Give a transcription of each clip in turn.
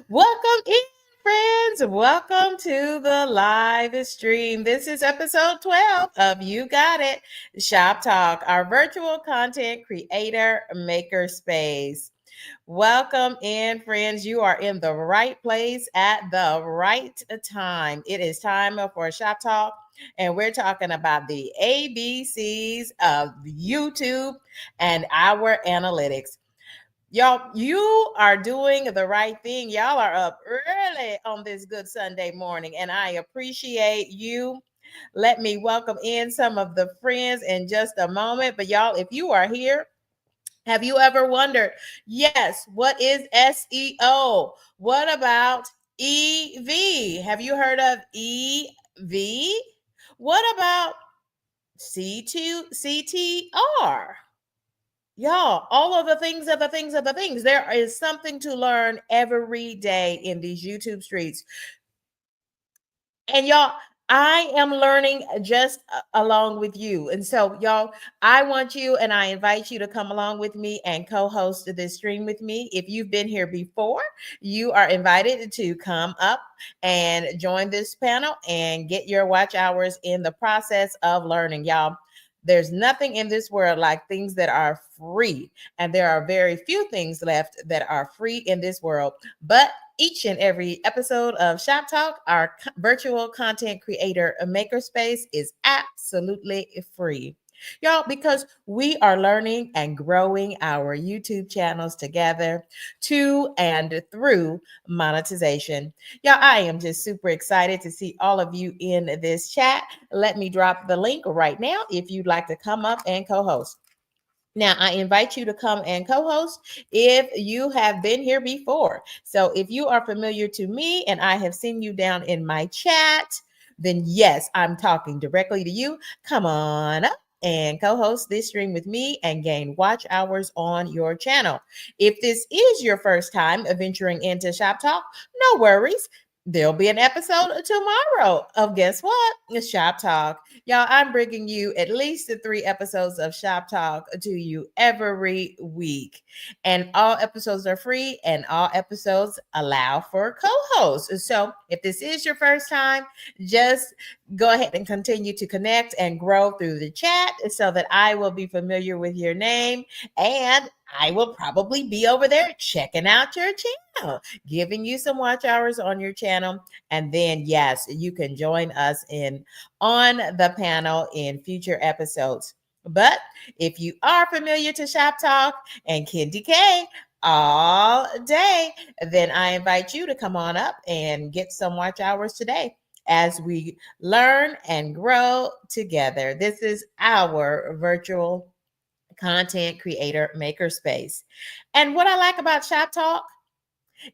Welcome in, friends. Welcome to the live stream. This is episode 12 of You Got It, Shop Talk, our virtual content creator makerspace. Welcome in, friends. You are in the right place at the right time. It is time for Shop Talk, and we're talking about the ABCs of YouTube and our analytics. Y'all, you are doing the right thing. Y'all are up early on this good Sunday morning, and I appreciate you. Let me welcome in some of the friends in just a moment. But y'all, if you are here, have you ever wondered, yes, what is SEO? What about EV? Have you heard of EV? What about CTR? Y'all, all of the things are the things are the things. There is something to learn every day in these YouTube streets. And y'all, I am learning just along with you. And so, y'all, I want you and I invite you to come along with me and co host this stream with me. If you've been here before, you are invited to come up and join this panel and get your watch hours in the process of learning, y'all. There's nothing in this world like things that are free. And there are very few things left that are free in this world. But each and every episode of Shop Talk, our virtual content creator makerspace, is absolutely free. Y'all, because we are learning and growing our YouTube channels together to and through monetization. Y'all, I am just super excited to see all of you in this chat. Let me drop the link right now if you'd like to come up and co host. Now, I invite you to come and co host if you have been here before. So, if you are familiar to me and I have seen you down in my chat, then yes, I'm talking directly to you. Come on up and co host this stream with me and gain watch hours on your channel. If this is your first time venturing into Shop Talk, no worries. There'll be an episode tomorrow of guess what? Shop Talk. Y'all, I'm bringing you at least the 3 episodes of Shop Talk to you every week. And all episodes are free and all episodes allow for co-hosts. So if this is your first time, just go ahead and continue to connect and grow through the chat so that I will be familiar with your name and I will probably be over there checking out your channel, giving you some watch hours on your channel. And then, yes, you can join us on the panel in future episodes. But if you are familiar to Shop Talk and Candy K all day, then I invite you to come on up and get some watch hours today as we learn and grow together. This is our virtual content creator makerspace. And what I like about Shop Talk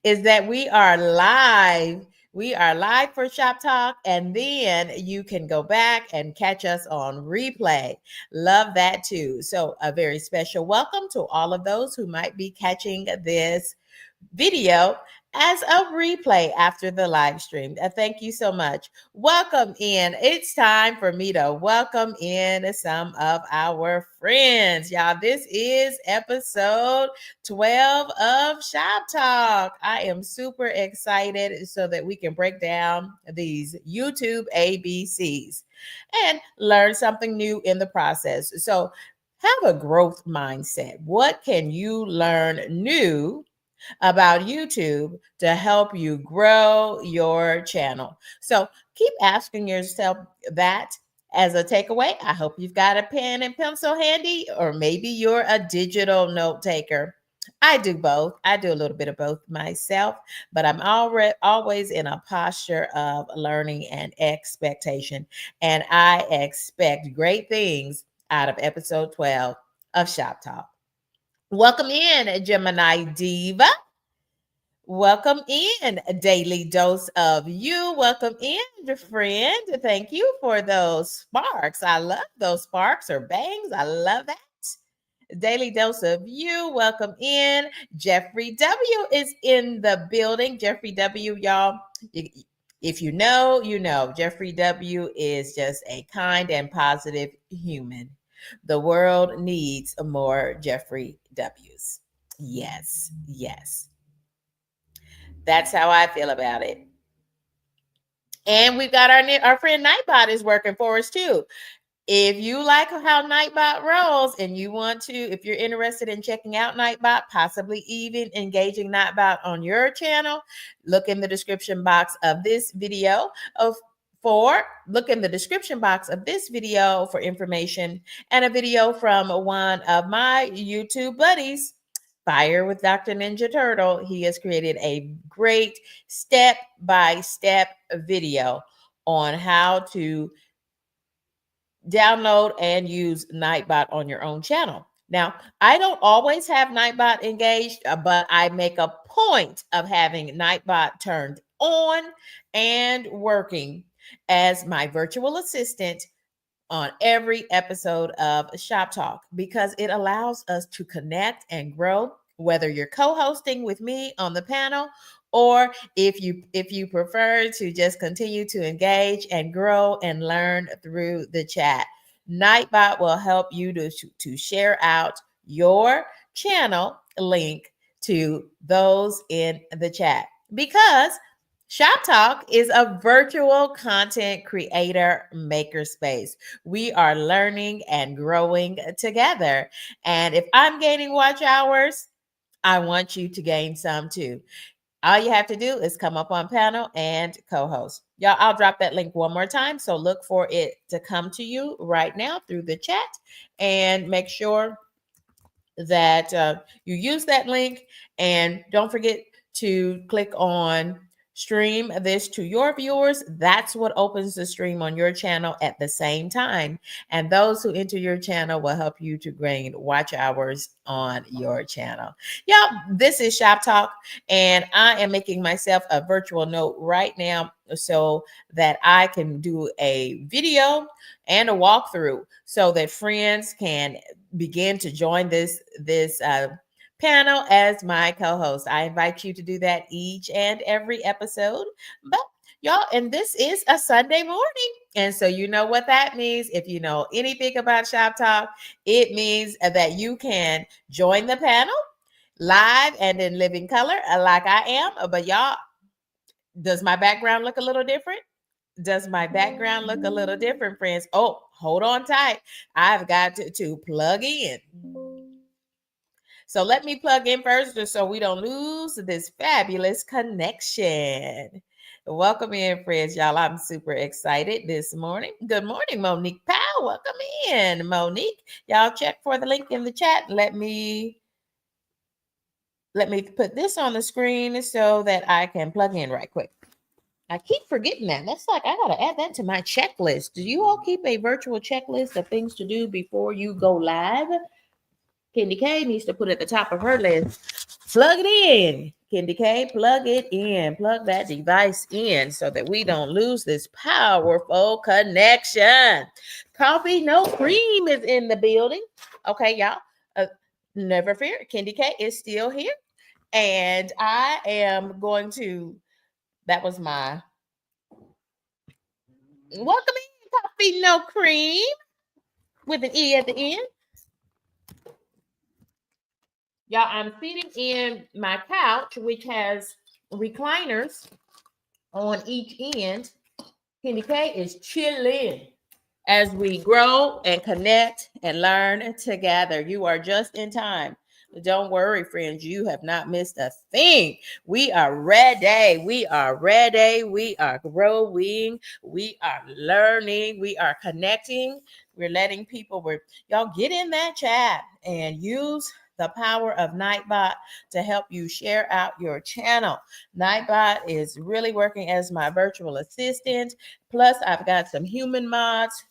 is that we are live. We are live for Shop Talk, and then you can go back and catch us on replay. Love that too. So, a very special welcome to all of those who might be catching this video as a replay after the live stream. Thank you so much. Welcome in. It's time for me to welcome in some of our friends. Y'all, this is episode 12 of Shop Talk. I am super excited so that we can break down these YouTube ABCs and learn something new in the process. So, have a growth mindset. What can you learn new about YouTube to help you grow your channel? So keep asking yourself that as a takeaway. I hope you've got a pen and pencil handy, or maybe you're a digital note taker. I do both. I do a little bit of both myself, but I'm always in a posture of learning and expectation. And I expect great things out of episode 12 of Shop Talk. Welcome in, Gemini Diva. Welcome in, a daily dose of you. Welcome in, friend. Thank you for those sparks. I love those sparks or bangs. I love that. Daily dose of you. Welcome in. Jeffrey W is in the building. Jeffrey W, y'all. If you know, you know. Jeffrey W is just a kind and positive human. The world needs more Jeffrey W's. Yes, yes. That's how I feel about it. And we've got our friend Nightbot is working for us too. If you like how Nightbot rolls and you want to, if you're interested in checking out Nightbot, possibly even engaging Nightbot on your channel, look in the description box of this video look in the description box of this video for information and a video from one of my YouTube buddies, Fire with Dr. Ninja Turtle. He has created a great step-by-step video on how to download and use Nightbot on your own channel. Now, I don't always have Nightbot engaged, but I make a point of having Nightbot turned on and working as my virtual assistant on every episode of Shop Talk because it allows us to connect and grow, whether you're co-hosting with me on the panel or if you prefer to just continue to engage and grow and learn through the chat. Nightbot will help you to share out your channel link to those in the chat because Shop Talk is a virtual content creator makerspace. We are learning and growing together. And if I'm gaining watch hours, I want you to gain some too. All you have to do is come up on panel and co-host. Y'all, I'll drop that link one more time. So look for it to come to you right now through the chat and make sure that you use that link. And don't forget to click on stream this to your viewers. That's what opens the stream on your channel at the same time. And those who enter your channel will help you to gain watch hours on your channel. Y'all, this is Shop Talk, and I am making myself a virtual note right now so that I can do a video and a walkthrough so that friends can begin to join this panel as my co-host. I invite you to do that each and every episode. But y'all, and this is a Sunday morning. And so you know what that means. If you know anything about Shop Talk, it means that you can join the panel live and in living color like I am. But y'all, does my background look a little different? Does my background look a little different, friends? Oh, hold on tight. I've got to plug in. So let me plug in first just so we don't lose this fabulous connection. Welcome in, friends. Y'all, I'm super excited this morning. Good morning, Monique Powell. Welcome in, Monique. Y'all check for the link in the chat. Let me put this on the screen so that I can plug in right quick. I keep forgetting that. That's like, I got to add that to my checklist. Do you all keep a virtual checklist of things to do before you go live? Candy K needs to put at the top of her list. Plug it in. Candy K, plug it in. Plug that device in so that we don't lose this powerful connection. Coffee No Cream is in the building. Okay, y'all. Never fear. Candy K is still here. And I am going to, that was my welcome in, Coffee No Cream with an E at the end. Y'all, I'm sitting in my couch, which has recliners on each end. Candy K is chilling as we grow and connect and learn together. You are just in time. Don't worry, friends. You have not missed a thing. We are ready. We are ready. We are growing. We are learning. We are connecting. We're letting people, y'all get in that chat and use the power of Nightbot to help you share out your channel. Nightbot is really working as my virtual assistant. Plus, I've got some human mods.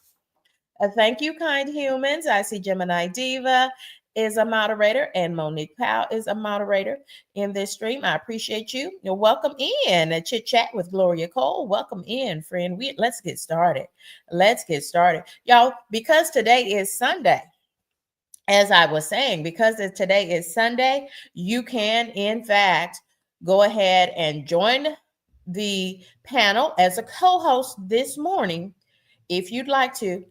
Thank you, kind humans. I see Gemini Diva is a moderator and Monique Powell is a moderator in this stream. I appreciate you. You're welcome in a chit chat with Gloria Cole. Welcome in, friend. Let's get started. Let's get started. Y'all, because today is Sunday, as I was saying, because today is Sunday, you can, in fact, go ahead and join the panel as a co-host this morning if you'd like to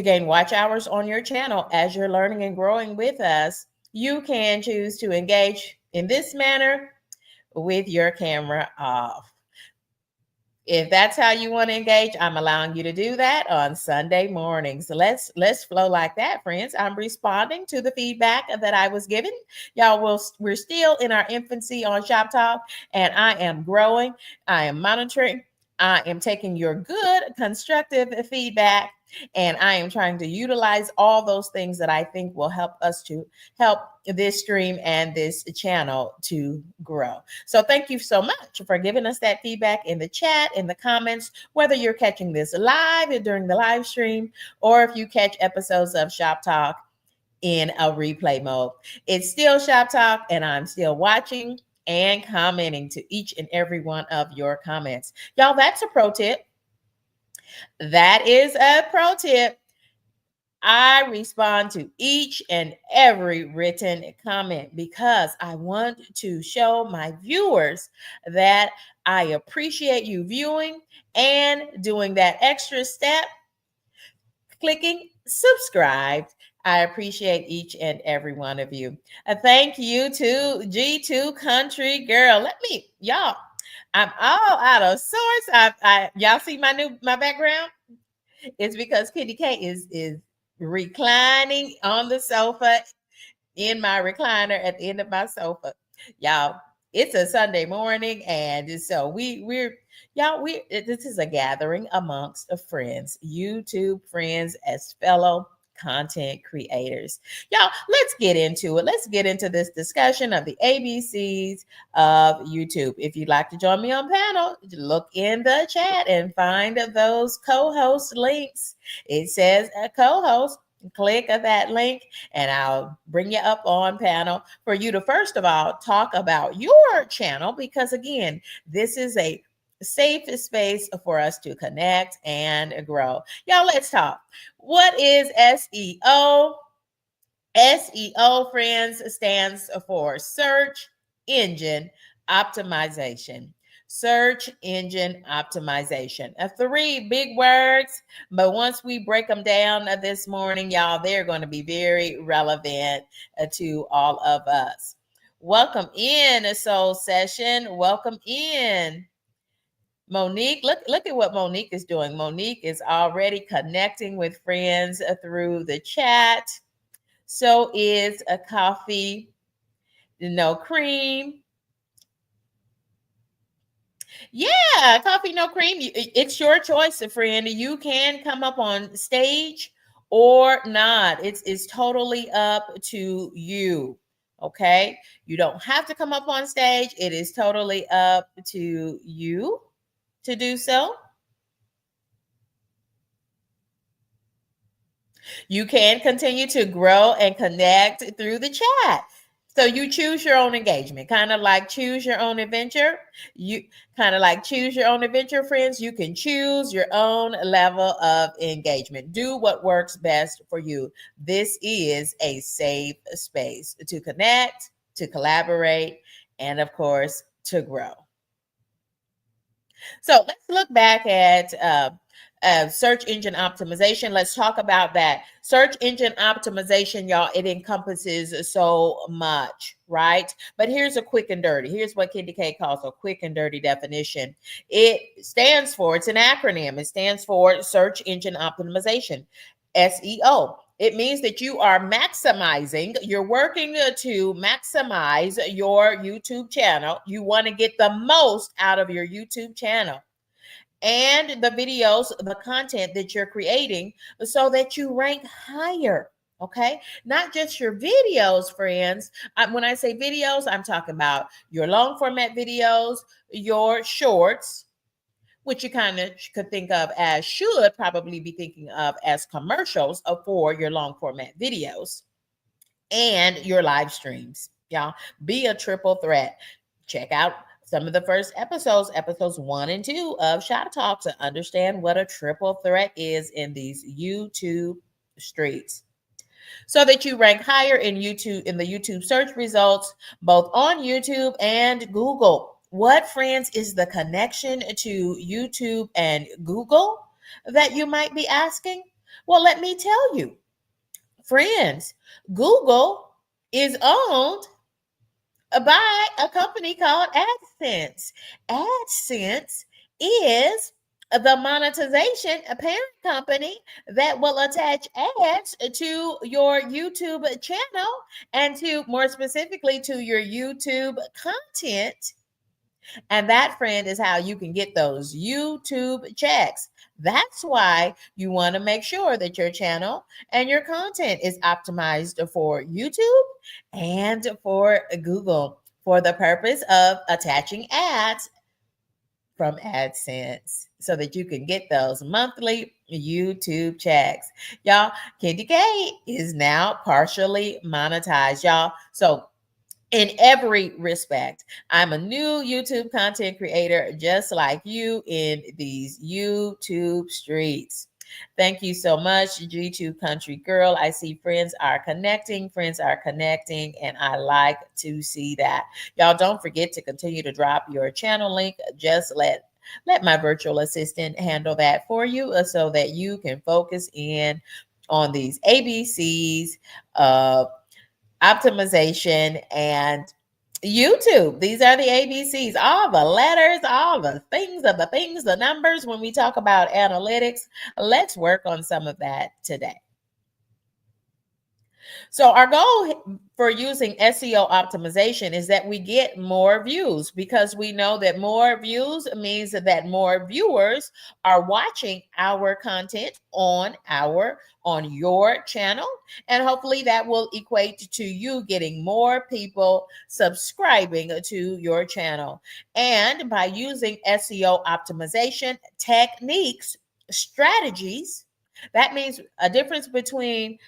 gain watch hours on your channel as you're learning and growing with us. You can choose to engage in this manner with your camera off. If that's how you want to engage, I'm allowing you to do that on Sunday mornings. So let's flow like that, friends. I'm responding to the feedback that I was given. Y'all, we're still in our infancy on Shop Talk, and I am growing. I am monitoring. I am taking your good, constructive feedback, and I am trying to utilize all those things that I think will help us to help this stream and this channel to grow. So thank you so much for giving us that feedback in the chat, in the comments, whether you're catching this live during the live stream or if you catch episodes of Shop Talk in a replay mode. It's still Shop Talk, and I'm still watching and commenting to each and every one of your comments. Y'all, that's a pro tip. That is a pro tip. I respond to each and every written comment because I want to show my viewers that I appreciate you viewing and doing that extra step, clicking subscribe. I appreciate each and every one of you. Thank you to G2 Country Girl. Y'all, I'm all out of sorts. Y'all see my background? It's because Kitty K is reclining on the sofa in my recliner at the end of my sofa. Y'all, it's a Sunday morning, and so this is a gathering amongst friends, YouTube friends, as fellow content creators. Y'all, let's get into it. Let's get into this discussion of the ABCs of YouTube. If you'd like to join me on panel, look in the chat and find those co-host links. It says a co-host. Click that link and I'll bring you up on panel for you to first of all talk about your channel, because again, this is a safe space for us to connect and grow. Y'all, let's talk. What is SEO? SEO, friends, stands for search engine optimization. Search engine optimization. Three big words, but once we break them down this morning, y'all, they're going to be very relevant to all of us. Welcome in, Soul Session. Welcome in. Monique, look at what Monique is doing. Monique is already connecting with friends through the chat. So is a coffee, no cream. Yeah, coffee, no cream. It's your choice, friend. You can come up on stage or not. It's totally up to you. Okay. You don't have to come up on stage. It is totally up to you to do so. You can continue to grow and connect through the chat. So you choose your own engagement, kind of like choose your own adventure. You kind of like choose your own adventure, friends. You can choose your own level of engagement. Do what works best for you. This is a safe space to connect, to collaborate, and of course, to grow. So let's look back at search engine optimization. Let's talk about that. Search engine optimization, y'all, it encompasses so much, right? But here's a quick and dirty. Here's what Kitty K calls a quick and dirty definition. It stands for, it's an acronym. It stands for search engine optimization, SEO. It means that you are maximizing, you're working to maximize your YouTube channel. You want to get the most out of your YouTube channel and the videos, the content that you're creating so that you rank higher. Okay. Not just your videos, friends. When I say videos, I'm talking about your long format videos, your shorts, which you kind of could think of as, should probably be thinking of as commercials for your long format videos, and your live streams. Y'all, be a triple threat. Check out some of the first episodes 1 and 2 of Shop Talk to understand what a triple threat is in these YouTube streets, so that you rank higher in YouTube, in the YouTube search results, both on YouTube and Google. What, friends, is the connection to YouTube and Google that you might be asking? Well, let me tell you, friends, Google is owned by a company called AdSense. AdSense is the monetization parent company that will attach ads to your YouTube channel and to more specifically to your YouTube content. And that, friend, is how you can get those YouTube checks. That's why you want to make sure that your channel and your content is optimized for YouTube and for Google for the purpose of attaching ads from AdSense so that you can get those monthly YouTube checks. Y'all, Candy K is now partially monetized, y'all. So in every respect, I'm a new YouTube content creator just like you in these YouTube streets. Thank you so much, G2 Country Girl. I see friends are connecting, and I like to see that. Y'all don't forget to continue to drop your channel link. Just let my virtual assistant handle that for you so that you can focus in on these ABCs of optimization and YouTube. These are the ABCs, all the letters, all the things, the numbers. When we talk about analytics, let's work on some of that today. So our goal for using SEO optimization is that we get more views, because we know that more views means that more viewers are watching our content on your channel, and hopefully that will equate to you getting more people subscribing to your channel. And by using SEO optimization techniques, strategies, that means a difference between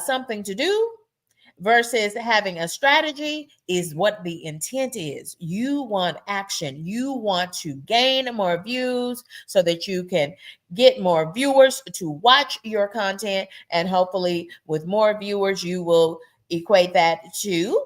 something to do versus having a strategy is what the intent is. You want action. You want to gain more views so that you can get more viewers to watch your content. And hopefully, with more viewers, you will equate that to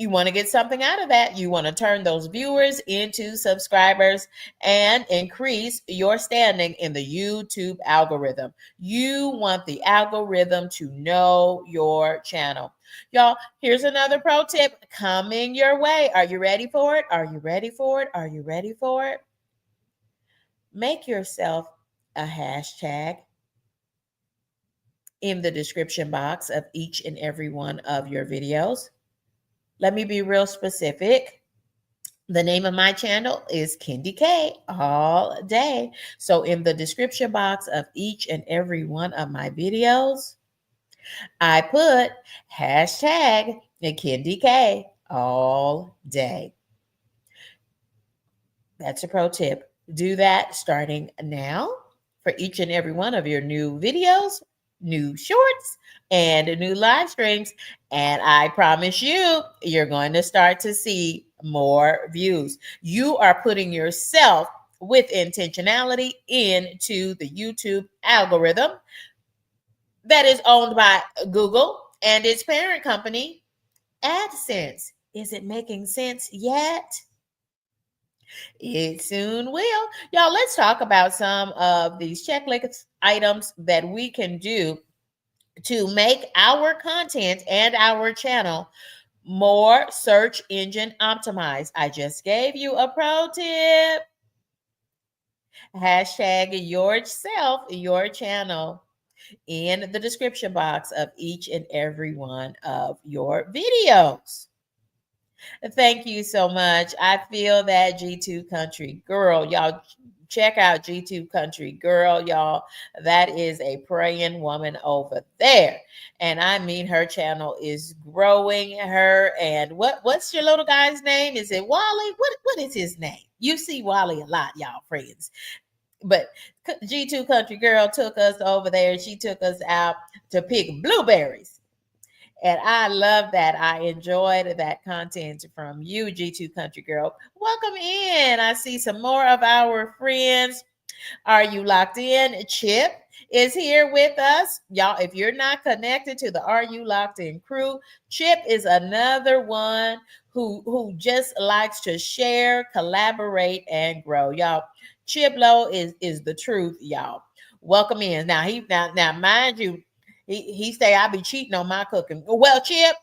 you want to get something out of that. You want to turn those viewers into subscribers and increase your standing in the YouTube algorithm. You want the algorithm to know your channel. Y'all, here's another pro tip coming your way. Are you ready for it? Are you ready for it? Are you ready for it? Make yourself a hashtag in the description box of each and every one of your videos. Let me be real specific. The name of my channel is Candy K all day. So in the description box of each and every one of my videos, I put hashtag Candy K all day. That's a pro tip. Do that starting now for each and every one of your new videos, new shorts, and new live streams. And I promise you, you're going to start to see more views. You are putting yourself with intentionality into the YouTube algorithm that is owned by Google and its parent company, AdSense. Is it making sense yet? It soon will. Y'all, let's talk about some of these checklist items that we can do to make our content and our channel more search engine optimized. I just gave you a pro tip. Hashtag yourself, your channel in the description box of each and every one of your videos. Thank you so much. I feel that G2 Country Girl. Y'all check out G2 Country Girl, y'all. That is a praying woman over there. And I mean, her channel is growing. Her and what's your little guy's name? Is it Wally? What is his name? You see Wally a lot, y'all friends. But G2 Country Girl took us over there. She took us out to pick blueberries. And I love that. I enjoyed that content from you, G2 Country Girl. Welcome in. I see some more of our friends. Are you locked in? Chip is here with us. Y'all, if you're not connected to the Are You Locked In crew, Chip is another one who just likes to share, collaborate, and grow. Y'all, Chip Lowe is the truth, y'all. Welcome in. Now mind you, he say I be cheating on my cooking. Well, Chip,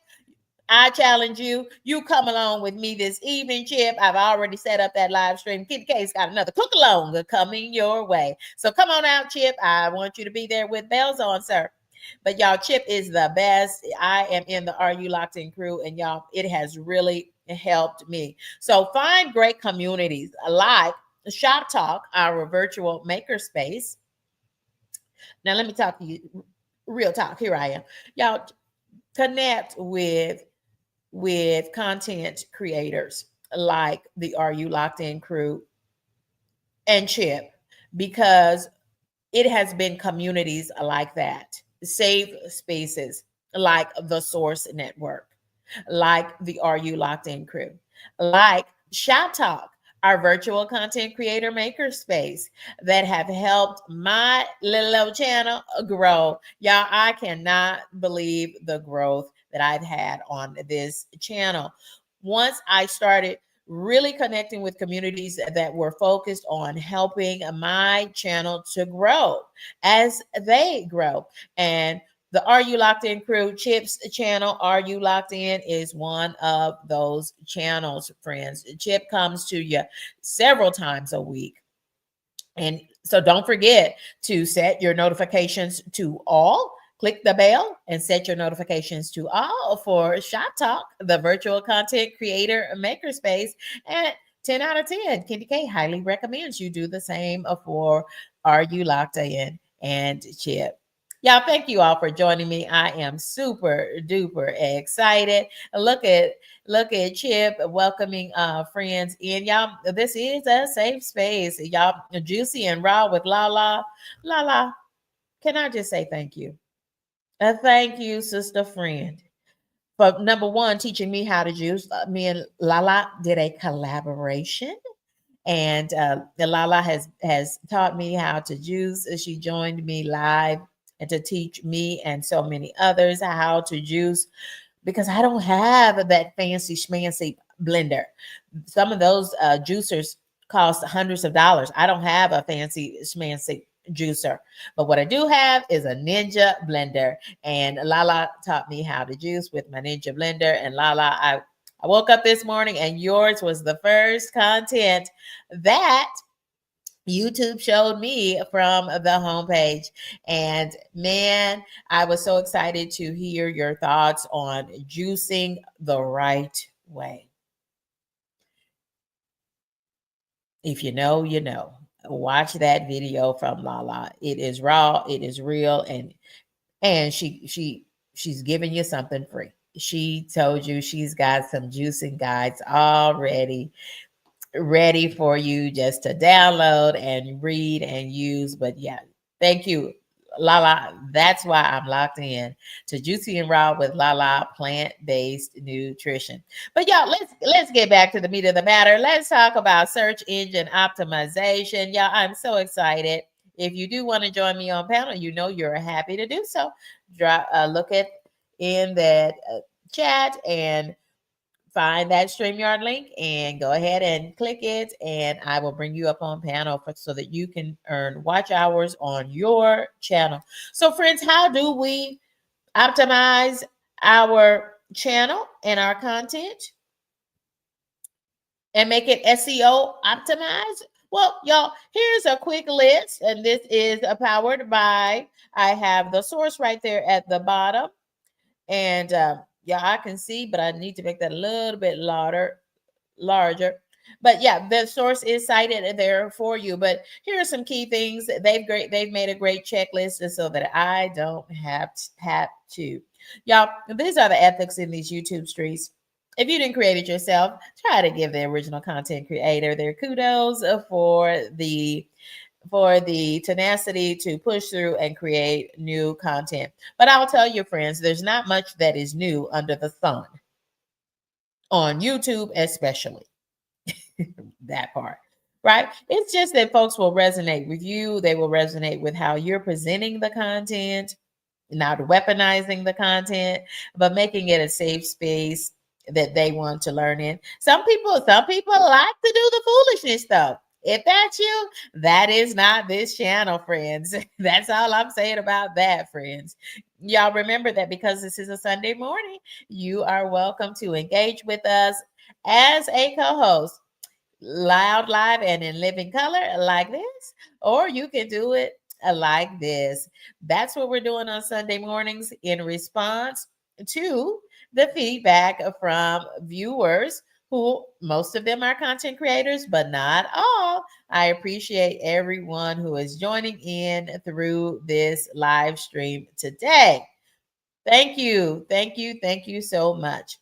I challenge you. You come along with me this evening, Chip. I've already set up that live stream. Kitty K's got another cook along coming your way. So come on out, Chip. I want you to be there with bells on, sir. But y'all, Chip is the best. I am in the Are You Locked In crew, and y'all, it has really helped me. So find great communities like Shoptalk, our virtual makerspace. Now let me talk to you real talk. Here I am. Y'all connect with content creators like the Are You Locked In crew and Chip, because it has been communities like that, safe spaces like the Source Network, like the Are You Locked In crew, like Shop Talk, our virtual content creator makerspace, that have helped my little channel grow. Y'all, I cannot believe the growth that I've had on this channel. Once I started really connecting with communities that were focused on helping my channel to grow as they grow. And the Are You Locked In crew, Chip's channel, Are You Locked In, is one of those channels, friends. Chip comes to you several times a week. And so don't forget to set your notifications to all. Click the bell and set your notifications to all for Shop Talk, the virtual content creator makerspace. And 10 out of 10, Candy K highly recommends you do the same for Are You Locked In and Chip. Y'all, thank you all for joining me. I am super duper excited. Look at Chip welcoming friends in. Y'all, this is a safe space. Y'all, juicy and raw with Lala. Lala, can I just say thank you? Thank you, sister friend, for number one, teaching me how to juice. Me and Lala did a collaboration, and Lala has taught me how to juice. She joined me live and to teach me and so many others how to juice, because I don't have that fancy schmancy blender. Some of those juicers cost hundreds of dollars. I don't have a fancy schmancy juicer, but what I do have is a Ninja blender. And Lala taught me how to juice with my Ninja blender. And Lala, I woke up this morning and yours was the first content that YouTube showed me from the homepage. And man, I was so excited to hear your thoughts on juicing the right way. If you know, you know. Watch that video from Lala. It is raw, it is real, and she's giving you something free. She told you she's got some juicing guides already ready for you just to download and read and use. But yeah, thank you, Lala. That's why I'm locked in to Juicy and Raw with Lala plant-based nutrition. But y'all, let's get back to the meat of the matter. Let's talk about search engine optimization. Y'all, I'm so excited. If you do want to join me on panel, you know you're happy to do so. Look at in that chat and find that StreamYard link and go ahead and click it, and I will bring you up on panel so that you can earn watch hours on your channel. So friends, how do we optimize our channel and our content and make it SEO optimized? Well, y'all, here's a quick list, and this is powered by, I have the source right there at the bottom. And yeah, I can see, but I need to make that a little bit larger. But yeah, the source is cited there for you. But here are some key things. They've made a great checklist so that I don't have to. Y'all, these are the ethics in these YouTube streets. If you didn't create it yourself, try to give the original content creator their kudos for the tenacity to push through and create new content. But I'll tell you, friends, there's not much that is new under the sun on YouTube, especially that part, right? It's just that folks will resonate with you. They will resonate with how you're presenting the content, not weaponizing the content, but making it a safe space that they want to learn in. Some people like to do the foolishness though. If that's you, that is not this channel, friends. That's all I'm saying about that, friends. Y'all remember that because this is a Sunday morning, you are welcome to engage with us as a co-host, loud, live, and in living color like this, or you can do it like this. That's what we're doing on Sunday mornings in response to the feedback from viewers who most of them are content creators, but not all. I appreciate everyone who is joining in through this live stream today. Thank you. Thank you. Thank you so much.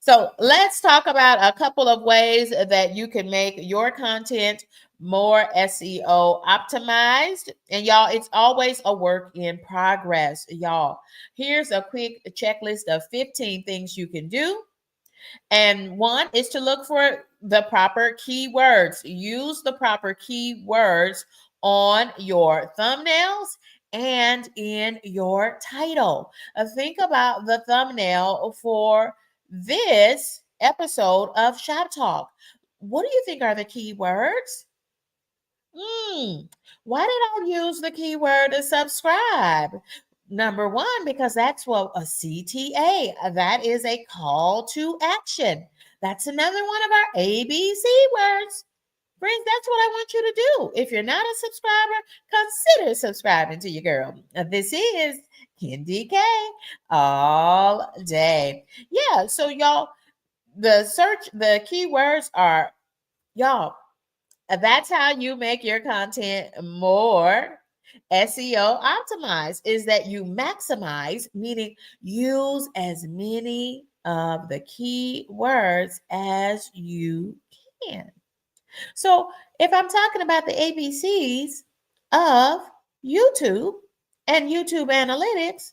So let's talk about a couple of ways that you can make your content more SEO optimized. And y'all, it's always a work in progress, y'all. Here's a quick checklist of 15 things you can do. And one is to look for the proper keywords. Use the proper keywords on your thumbnails and in your title. Think about the thumbnail for this episode of Shop Talk. What do you think are the keywords? Why did I use the keyword subscribe? Number one, because that's what a CTA, that is a call to action. That's another one of our ABC words. Friends, that's what I want you to do. If you're not a subscriber, consider subscribing to your girl. This is Kendi K all day. Yeah, so y'all, the keywords are, y'all, that's how you make your content more SEO optimized, is that you maximize, meaning use as many of the keywords as you can. So if I'm talking about the ABCs of YouTube and YouTube analytics,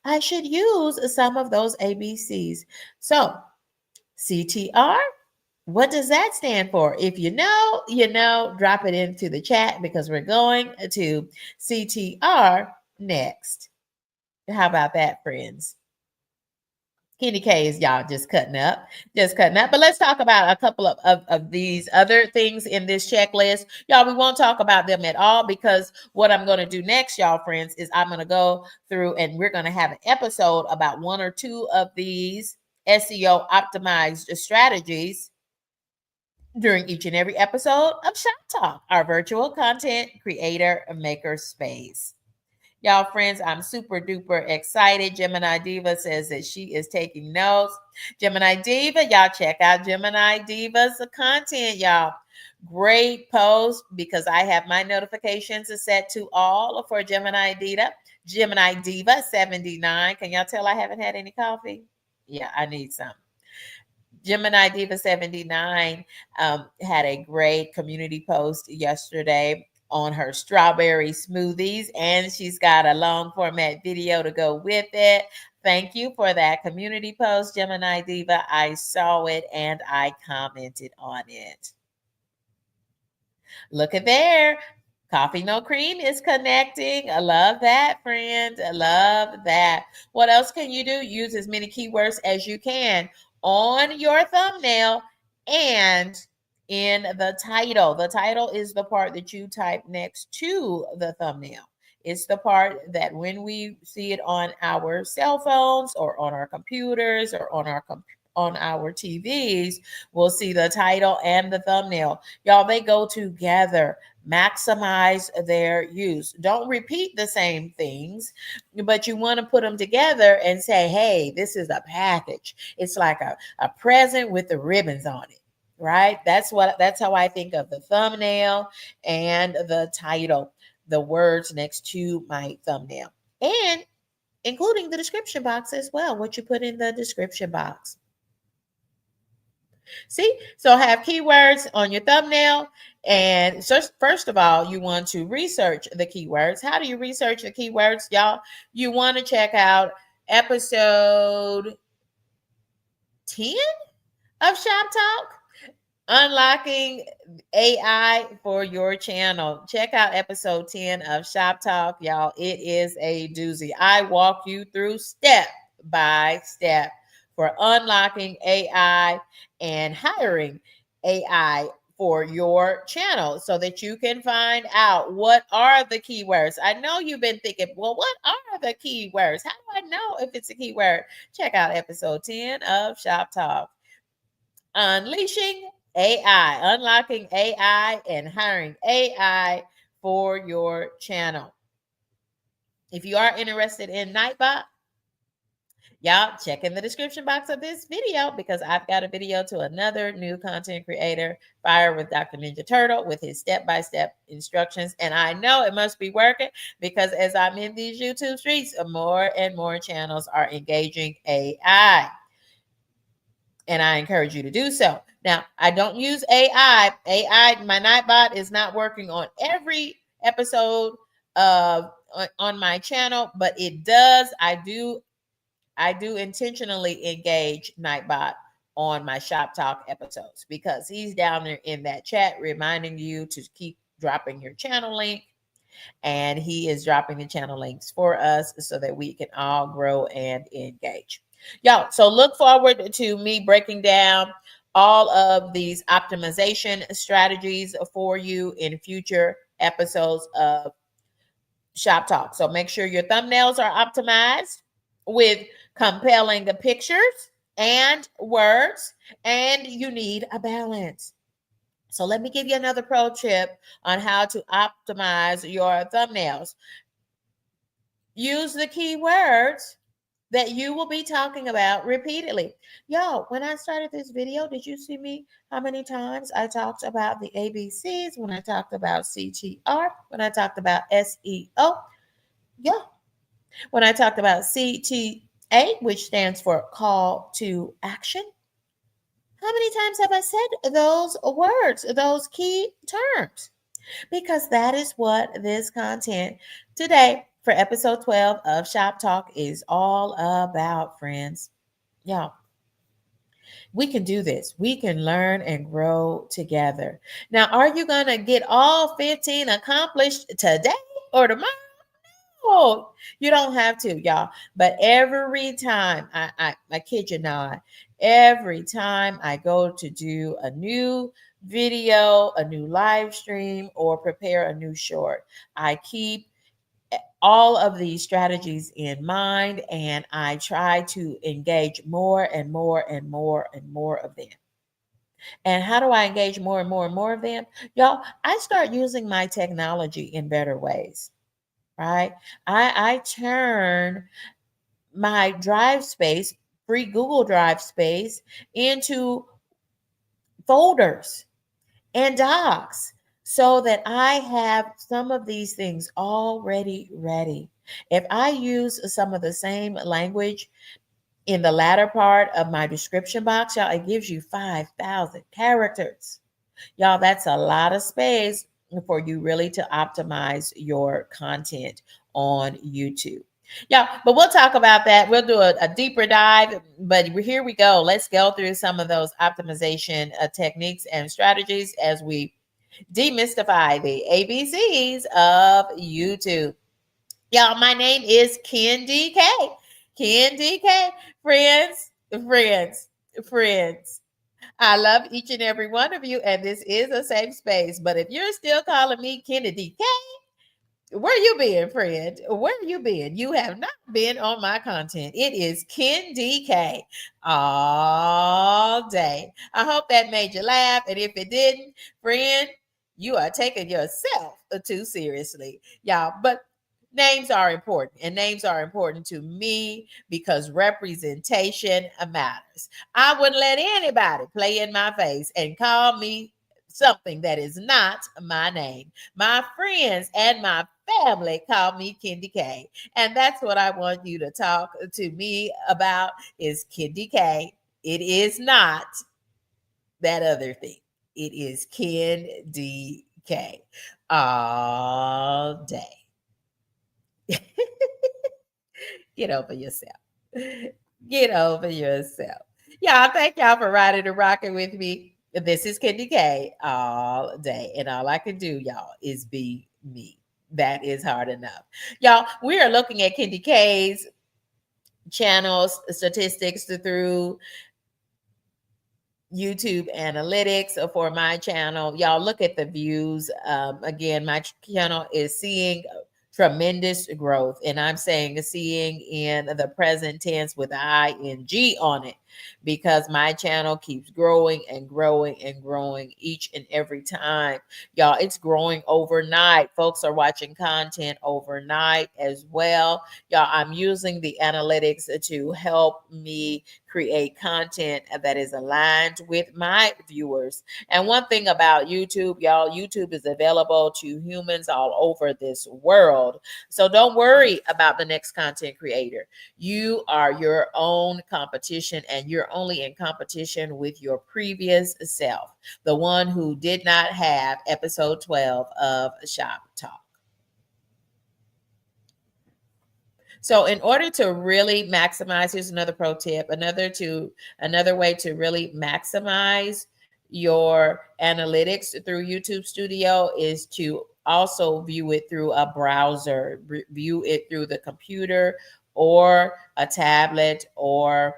I should use some of those ABCs. So CTR, what does that stand for? If you know, drop it into the chat because we're going to CTR next. How about that, friends? Kenny K is y'all just cutting up. But let's talk about a couple of these other things in this checklist. Y'all, we won't talk about them at all because what I'm going to do next, y'all, friends, is I'm going to go through and we're going to have an episode about one or two of these SEO optimized strategies during each and every episode of Shop Talk, our virtual content creator makerspace. Y'all, friends, I'm super duper excited. Gemini Diva says that she is taking notes. Gemini Diva, y'all check out Gemini Diva's content, y'all. Great post because I have my notifications set to all for Gemini Diva. Gemini Diva 79. Can y'all tell I haven't had any coffee? Yeah, I need some. Gemini Diva 79 had a great community post yesterday on her strawberry smoothies, and she's got a long format video to go with it. Thank you for that community post, Gemini Diva. I saw it and I commented on it. Look at there. Coffee No Cream is connecting. I love that, friend. I love that. What else can you do? Use as many keywords as you can on your thumbnail and in the title. The title is the part that you type next to the thumbnail. It's the part that when we see it on our cell phones or on our computers or on our TVs, we'll see the title and the thumbnail. Y'all, they go together. Maximize their use. Don't repeat the same things, but you want to put them together and say, hey, this is a package. It's like a present with the ribbons on it, right? That's how I think of the thumbnail and the title, the words next to my thumbnail, and including the description box as well, what you put in the description box. See, so have keywords on your thumbnail. And so first of all, you want to research the keywords. How do you research the keywords, y'all? You want to check out episode 10 of Shop Talk, Unlocking AI for Your Channel. Check out episode 10 of Shop Talk, y'all. It is a doozy. I walk you through step by step for unlocking AI and hiring AI for your channel so that you can find out what are the keywords. I know you've been thinking, well, what are the keywords? How do I know if it's a keyword? Check out episode 10 of Shop Talk. Unleashing AI, unlocking AI and hiring AI for your channel. If you are interested in Nightbot, y'all check in the description box of this video because I've got a video to another new content creator, Fire with Dr. Ninja Turtle, with his step-by-step instructions. And I know it must be working because as I'm in these YouTube streets, more and more channels are engaging AI. And I encourage you to do so. Now, I don't use AI. My Nightbot is not working on every episode of on my channel, but it does. I do intentionally engage Nightbot on my Shop Talk episodes because he's down there in that chat reminding you to keep dropping your channel link. And he is dropping the channel links for us so that we can all grow and engage. Y'all, so look forward to me breaking down all of these optimization strategies for you in future episodes of Shop Talk. So make sure your thumbnails are optimized with compelling pictures and words, and you need a balance. So let me give you another pro tip on how to optimize your thumbnails. Use the keywords that you will be talking about repeatedly. Yo, when I started this video, did you see me? How many times I talked about the ABCs, when I talked about CTR, when I talked about SEO? Yeah. When I talked about CTA, which stands for call to action. How many times have I said those words, those key terms? Because that is what this content today for episode 12 of Shop Talk is all about, friends. Y'all, we can do this. We can learn and grow together. Now, are you going to get all 15 accomplished today or tomorrow? Oh, you don't have to, y'all. But every time, I kid you not, every time I go to do a new video, a new live stream, or prepare a new short, I keep all of these strategies in mind and I try to engage more and more and more and more of them. And how do I engage more and more and more of them? Y'all, I start using my technology in better ways. Right? I turn my drive space, free Google Drive space, into folders and docs so that I have some of these things already ready. If I use some of the same language in the latter part of my description box, y'all, it gives you 5,000 characters. Y'all, that's a lot of space for you really to optimize your content on YouTube. Yeah, but we'll talk about that. We'll do a deeper dive, but here we go. Let's go through some of those optimization techniques and strategies as we demystify the ABCs of YouTube. Y'all, my name is Ken DK. Ken DK. Friends. I love each and every one of you, and this is a safe space. But if you're still calling me Kennedy K, where you been, friend? Where you been? You have not been on my content. It is Ken DK all day. I hope that made you laugh. And if it didn't, friend, you are taking yourself too seriously. Y'all, but names are important, and names are important to me because representation matters. I wouldn't let anybody play in my face and call me something that is not my name. My friends and my family call me Kendi K. And that's what I want you to talk to me about is Kendi K. It is not that other thing. It is Kendi K all day. Get over yourself. Get over yourself. Y'all, thank y'all for riding and rocking with me. This is Kendi K all day. And all I can do, y'all, is be me. That is hard enough. Y'all, we are looking at Kendi K's channels statistics through YouTube analytics for my channel. Y'all look at the views. Again, my channel is seeing tremendous growth, and I'm saying seeing in the present tense with ing on it, because my channel keeps growing and growing and growing each and every time. Y'all, it's growing overnight. Folks are watching content overnight as well. Y'all, I'm using the analytics to help me create content that is aligned with my viewers. And one thing about YouTube, y'all, YouTube is available to humans all over this world. So don't worry about the next content creator. You are your own competition, and you're only in competition with your previous self, the one who did not have episode 12 of Shop Talk. So in order to really maximize, here's another pro tip, another way to really maximize your analytics through YouTube Studio is to also view it through a browser, view it through the computer or a tablet or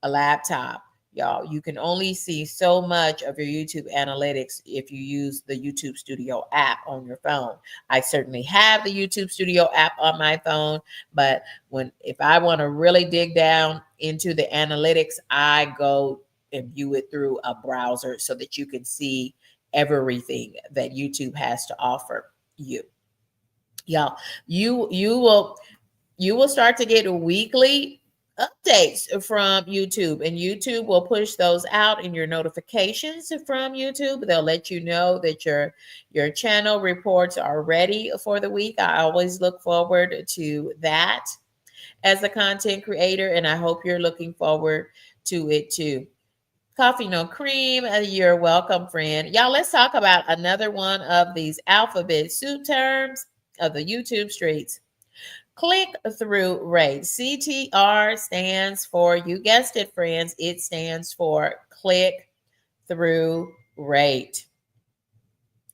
a laptop. Y'all, you can only see so much of your YouTube analytics if you use the YouTube Studio app on your phone. I certainly have the YouTube Studio app on my phone, but if I want to really dig down into the analytics, I go and view it through a browser so that you can see everything that YouTube has to offer you. Y'all, you will start to get weekly updates from YouTube, and YouTube will push those out in your notifications from YouTube. They'll let you know that your channel reports are ready for the week. I always look forward to that as a content creator, and I hope you're looking forward to it too. Coffee No Cream, you're welcome, friend. Y'all, let's talk about another one of these alphabet soup terms of the YouTube streets. Click-through rate. CTR stands for, you guessed it, friends, it stands for click-through rate.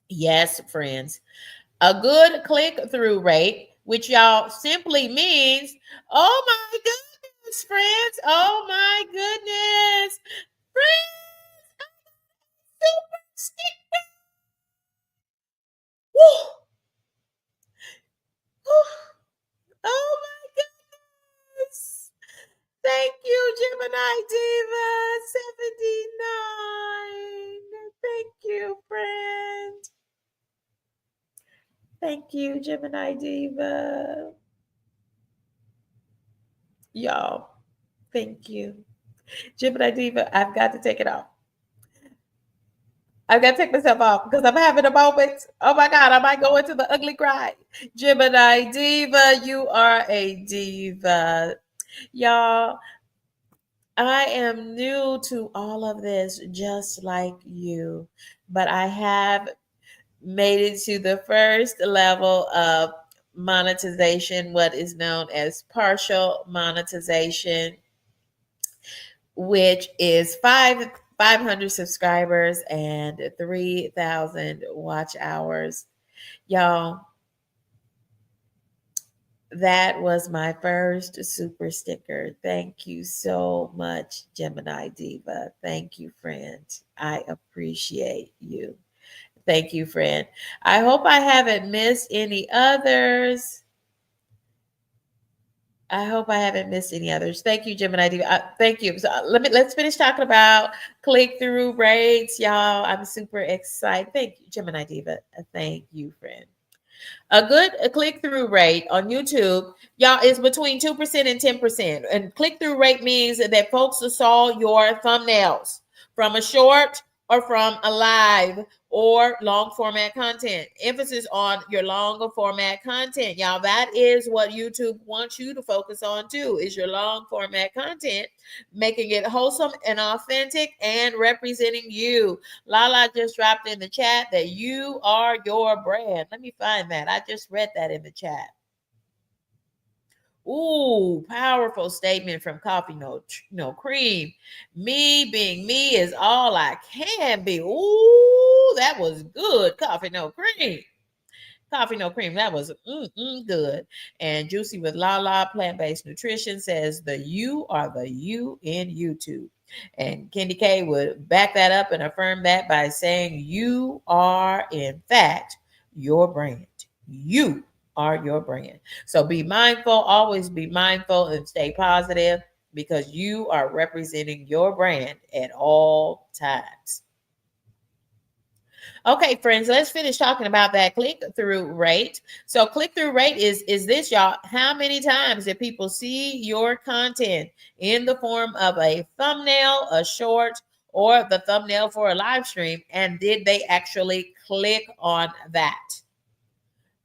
Yes, friends. A good click-through rate, which y'all simply means, oh my goodness, friends, oh my goodness, friends, super sticker. Woo. Oh my goodness. Thank you, Gemini Diva 79. Thank you, friend. Thank you, Gemini Diva. Y'all, thank you. Gemini Diva, I've got to take it off. I've got to take myself off because I'm having a moment. Oh my God, I might go into the ugly cry. Gemini Diva, you are a diva. Y'all, I am new to all of this, just like you, but I have made it to the first level of monetization, what is known as partial monetization, which is 500 subscribers and 3,000 watch hours. Y'all, that was my first super sticker. Thank you so much, Gemini Diva. Thank you, friend. I appreciate you. Thank you, friend. I hope I haven't missed any others. I hope I haven't missed any others. Thank you, Gemini Diva. Thank you. So let's finish talking about click-through rates, y'all. I'm super excited. Thank you, Gemini Diva. Thank you, friend. A good click-through rate on YouTube, y'all, is between 2% and 10%. And click-through rate means that folks saw your thumbnails from a short or from a live or long format content. Emphasis on your longer format content. Y'all, that is what YouTube wants you to focus on too, is your long format content, making it wholesome and authentic and representing you. Lala just dropped in the chat that you are your brand. Let me find that. I just read that in the chat. Ooh, powerful statement from Coffee No Cream. Me being me is all I can be. Ooh, that was good, Coffee No Cream. Coffee no cream. That was good. And Juicy with Lala Plant-Based Nutrition says the you are the you in YouTube. And Candy K would back that up and affirm that by saying you are in fact your brand. You are your brand. So be mindful, always be mindful and stay positive because you are representing your brand at all times. Okay, friends, let's finish talking about that click-through rate. So click-through rate is this, y'all. How many times did people see your content in the form of a thumbnail, a short, or the thumbnail for a live stream? And did they actually click on that?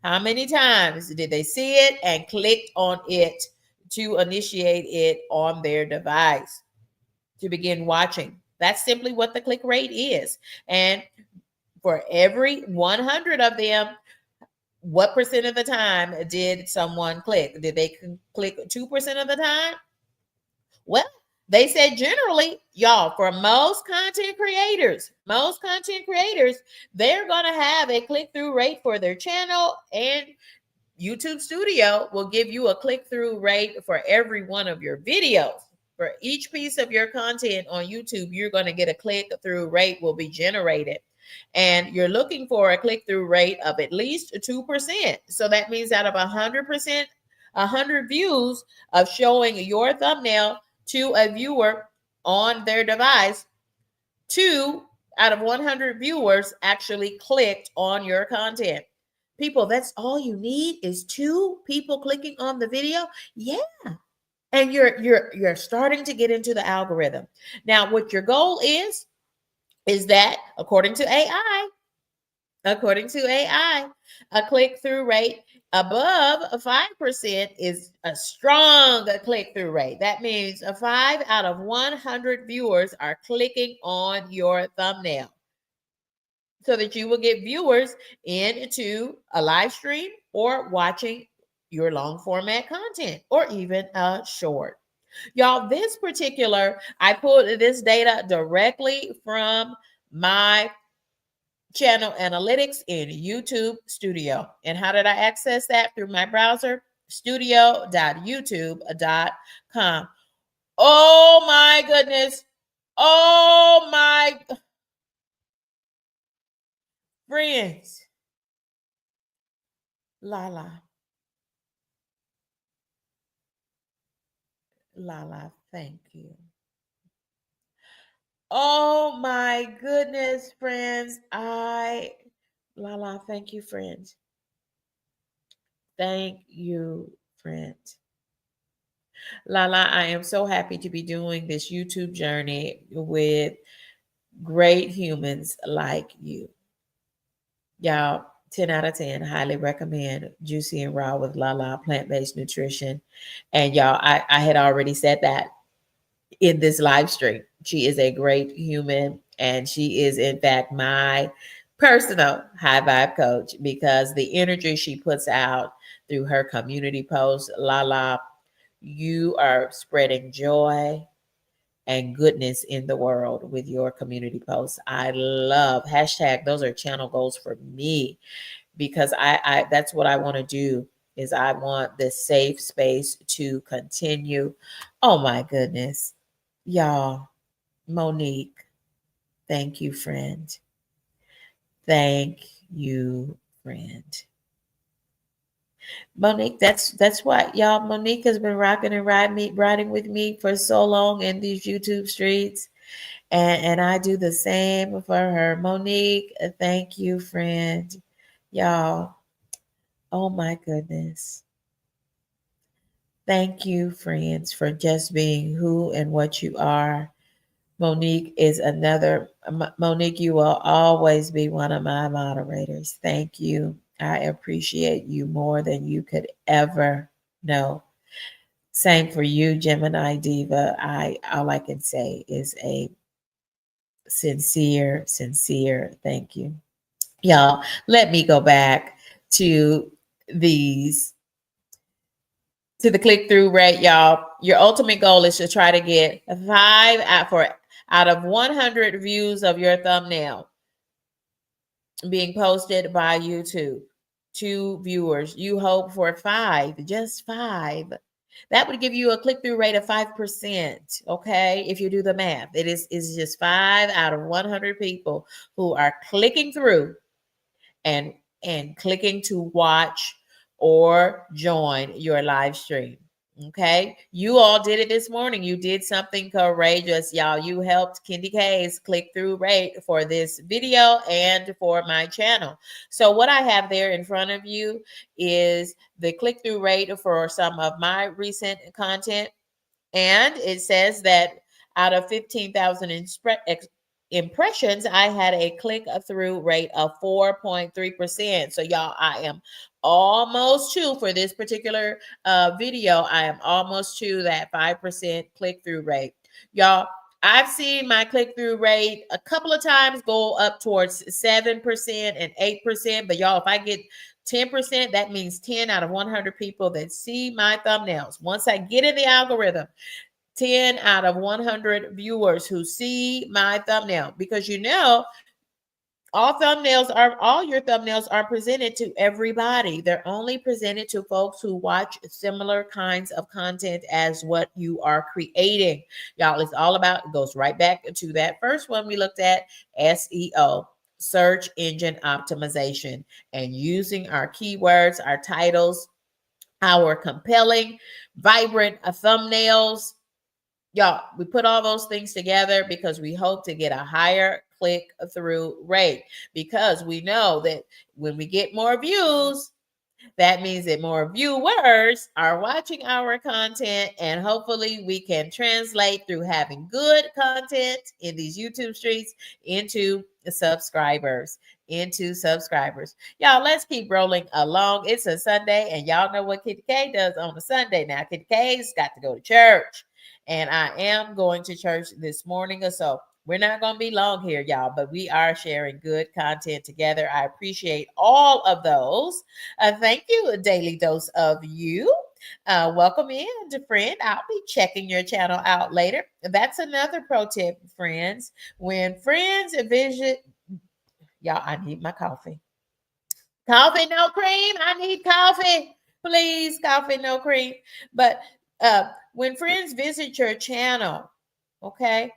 How many times did they see it and clicked on it to initiate it on their device to begin watching? That's simply what the click rate is. And for every 100 of them, what percent of the time did someone click? Did they click 2% of the time? Well, they said generally, y'all, for most content creators, they're going to have a click-through rate for their channel, and YouTube Studio will give you a click-through rate for every one of your videos. For each piece of your content on YouTube, you're going to get a click-through rate will be generated. And you're looking for a click-through rate of at least 2%. So that means out of 100%, 100 views of showing your thumbnail to a viewer on their device, 2 out of 100 viewers actually clicked on your content. People, that's all you need is 2 people clicking on the video. Yeah. And you're starting to get into the algorithm. Now, what your goal is that according to AI, a click-through rate above 5% is a strong click-through rate. That means 5 out of 100 viewers are clicking on your thumbnail so that you will get viewers into a live stream or watching your long format content or even a short. Y'all, this particular, I pulled this data directly from my channel analytics in YouTube Studio. And how did I access that? Through my browser, studio.youtube.com. Oh my goodness. Oh my friends. Lala, thank you. Oh my goodness, friends. Lala, thank you, friends. Thank you, friends. Lala, I am so happy to be doing this YouTube journey with great humans like you. Y'all, 10 out of 10, highly recommend Juicy and Raw with Lala Plant-Based Nutrition. And y'all, I had already said that in this live stream. She is a great human, and she is, in fact, my personal high vibe coach because the energy she puts out through her community posts, Lala, you are spreading joy and goodness in the world with your community posts. I love hashtag, those are channel goals for me because I that's what I want to do is I want this safe space to continue. Oh my goodness. Y'all, Monique, thank you, friend. Thank you, friend. Monique, that's why y'all. Monique has been rocking and riding with me for so long in these YouTube streets, and I do the same for her. Monique, thank you, friend. Y'all, oh my goodness. Thank you, friends, for just being who and what you are. Monique is another. Monique, you will always be one of my moderators. Thank you. I appreciate you more than you could ever know. Same for you, Gemini Diva. All I can say is a sincere thank you. Y'all, let me go back to these to the click-through rate, y'all. Your ultimate goal is to try to get 5 out of 100 views of your thumbnail being posted by YouTube. 2 viewers. You hope for 5, just 5. That would give you a click-through rate of 5%. Okay, if you do the math, is just 5 out of 100 people who are clicking through and clicking to watch or join your live stream. Okay, you all did it this morning. You did something courageous, y'all. You helped Kendi K's click through rate for this video and for my channel. So what I have there in front of you is the click through rate for some of my recent content. And it says that out of 15,000 impressions, I had a click through rate of 4.3%. So, y'all, I am almost to, for this particular video, I am almost to that 5% click through rate. Y'all, I've seen my click through rate a couple of times go up towards 7% and 8%. But, y'all, if I get 10%, that means 10 out of 100 people that see my thumbnails. Once I get in the algorithm, 10 out of 100 viewers who see my thumbnail, because all your thumbnails are presented to everybody. They're only presented to folks who watch similar kinds of content as what you are creating. Y'all, it's all about, it goes right back to that first one we looked at, SEO, search engine optimization, and using our keywords, our titles, our compelling, vibrant thumbnails. Y'all, we put all those things together because we hope to get a higher click through rate, because we know that when we get more views, that means that more viewers are watching our content, and hopefully we can translate through having good content in these YouTube streets into subscribers. Y'all, let's keep rolling along. It's a Sunday, and y'all know what Kendi K does on a Sunday. Now, Kendi K's got to go to church, and I am going to church this morning or so. We're not going to be long here, y'all, but we are sharing good content together. I appreciate all of those. Thank you, A Daily Dose of You. Welcome in, friend. I'll be checking your channel out later. That's another pro tip, friends. When friends visit, y'all, I need my coffee. Coffee, no cream. I need coffee. Please, coffee, no cream. But when friends visit your channel, okay,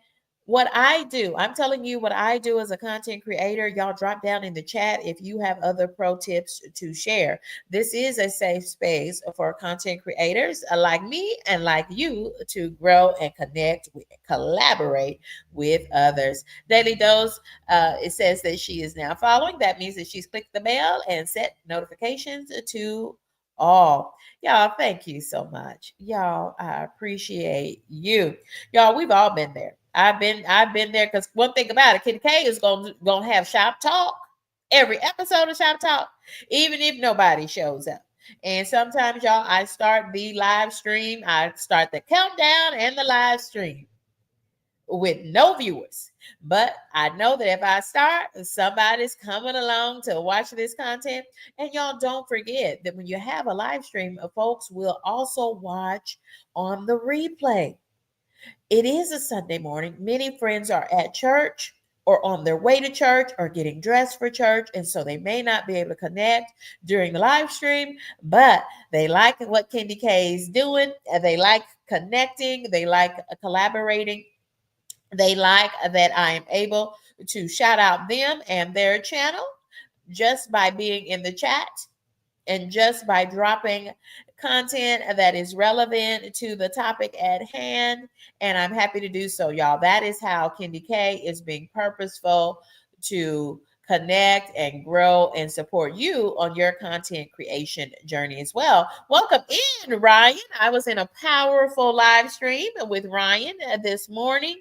what I do, I'm telling you what I do as a content creator. Y'all drop down in the chat if you have other pro tips to share. This is a safe space for content creators like me and like you to grow and connect, collaborate with others. Daily Dose, it says that she is now following. That means that she's clicked the bell and set notifications to all. Y'all, thank you so much. Y'all, I appreciate you. Y'all, we've all been there. I've been there, because one thing about it, Kendi K is gonna have Shop Talk every episode of Shop Talk, even if nobody shows up. And sometimes, y'all, I start the live stream. I start the countdown and the live stream with no viewers. But I know that if I start, somebody's coming along to watch this content. And y'all, don't forget that when you have a live stream, folks will also watch on the replay. It is a Sunday morning. Many friends are at church or on their way to church or getting dressed for church, and so they may not be able to connect during the live stream, but they like what Kendi K is doing. They like connecting. They like collaborating. They like that I am able to shout out them and their channel just by being in the chat and just by dropping content that is relevant to the topic at hand. And I'm happy to do so, y'all. That is how Kendi K is being purposeful to connect and grow and support you on your content creation journey as well. Welcome in, Ryan. I was in a powerful live stream with Ryan this morning.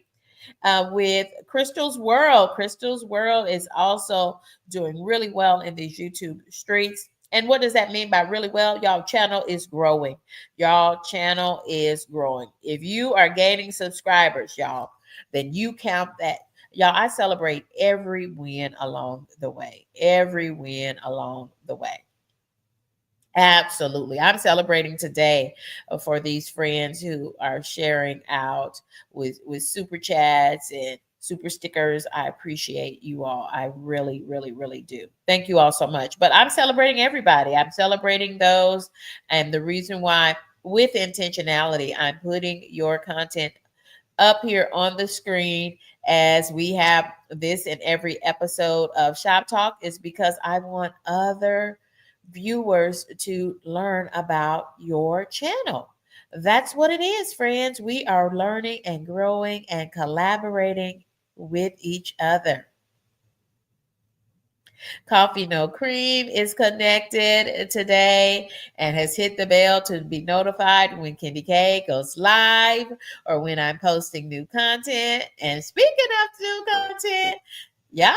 With Crystal's World. Crystal's World is also doing really well in these YouTube streets. And what does that mean by really well? Y'all channel is growing. Y'all channel is growing. If you are gaining subscribers, y'all, then you count that. Y'all, I celebrate every win along the way. Every win along the way. Absolutely. I'm celebrating today for these friends who are sharing out with super chats and super stickers. I appreciate you all. I really, really, really do. Thank you all so much. But I'm celebrating everybody. I'm celebrating those. And the reason why, with intentionality, I'm putting your content up here on the screen as we have this in every episode of Shop Talk is because I want other viewers to learn about your channel. That's what it is, friends. We are learning and growing and collaborating with each other. Coffee No Cream is connected today and has hit the bell to be notified when Candy K goes live or when I'm posting new content. And speaking of new content, y'all,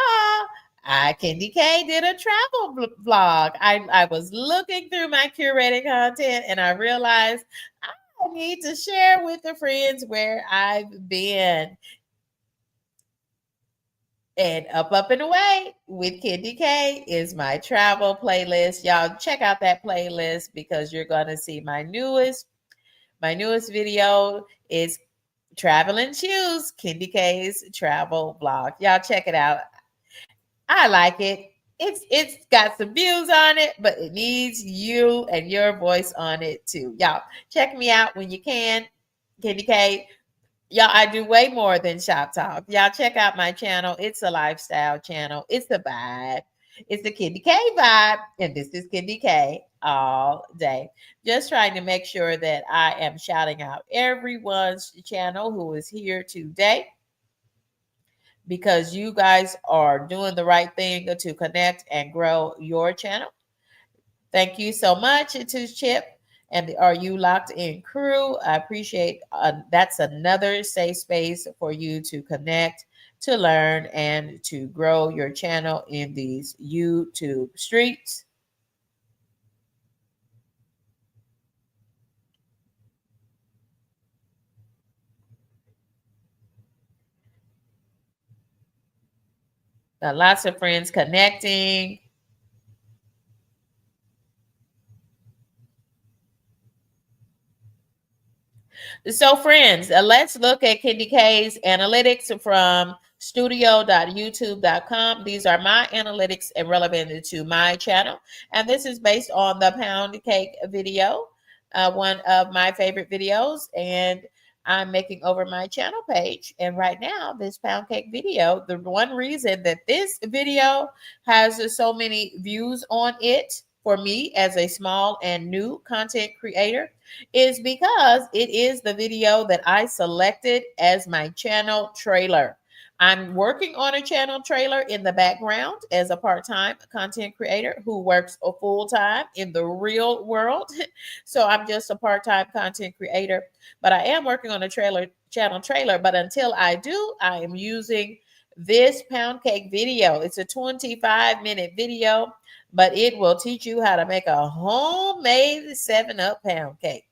Candy K did a travel vlog. I was looking through my curated content and I realized I need to share with the friends where I've been. And Up and Away with Candy K is my travel playlist. Y'all check out that playlist because you're gonna see my newest video is Travel and Shoes, Candy K's travel vlog. Y'all check it out. I like it. It's got some views on it, but it needs you and your voice on it too. Y'all check me out when you can. Candy K. Y'all, I do way more than shop talk. Y'all check out my channel. It's a lifestyle channel. It's the vibe. It's the Candy K vibe. And this is Candy K all day. Just trying to make sure that I am shouting out everyone's channel who is here today because you guys are doing the right thing to connect and grow your channel. Thank you so much to Chip and the Are You Locked In crew. I appreciate that's another safe space for you to connect, to learn, and to grow your channel in these YouTube streets. Lots of friends connecting. So, friends, let's look at Candy K's analytics from studio.youtube.com. These are my analytics and relevant to my channel. And this is based on the pound cake video, one of my favorite videos. And I'm making over my channel page. And right now, this pound cake video, the one reason that this video has so many views on it for me as a small and new content creator is because it is the video that I selected as my channel trailer. I'm working on a channel trailer in the background as a part-time content creator who works full-time in the real world. So I'm just a part-time content creator, but I am working on a channel trailer. But until I do, I am using this pound cake video. It's a 25-minute video, but it will teach you how to make a homemade 7-Up pound cake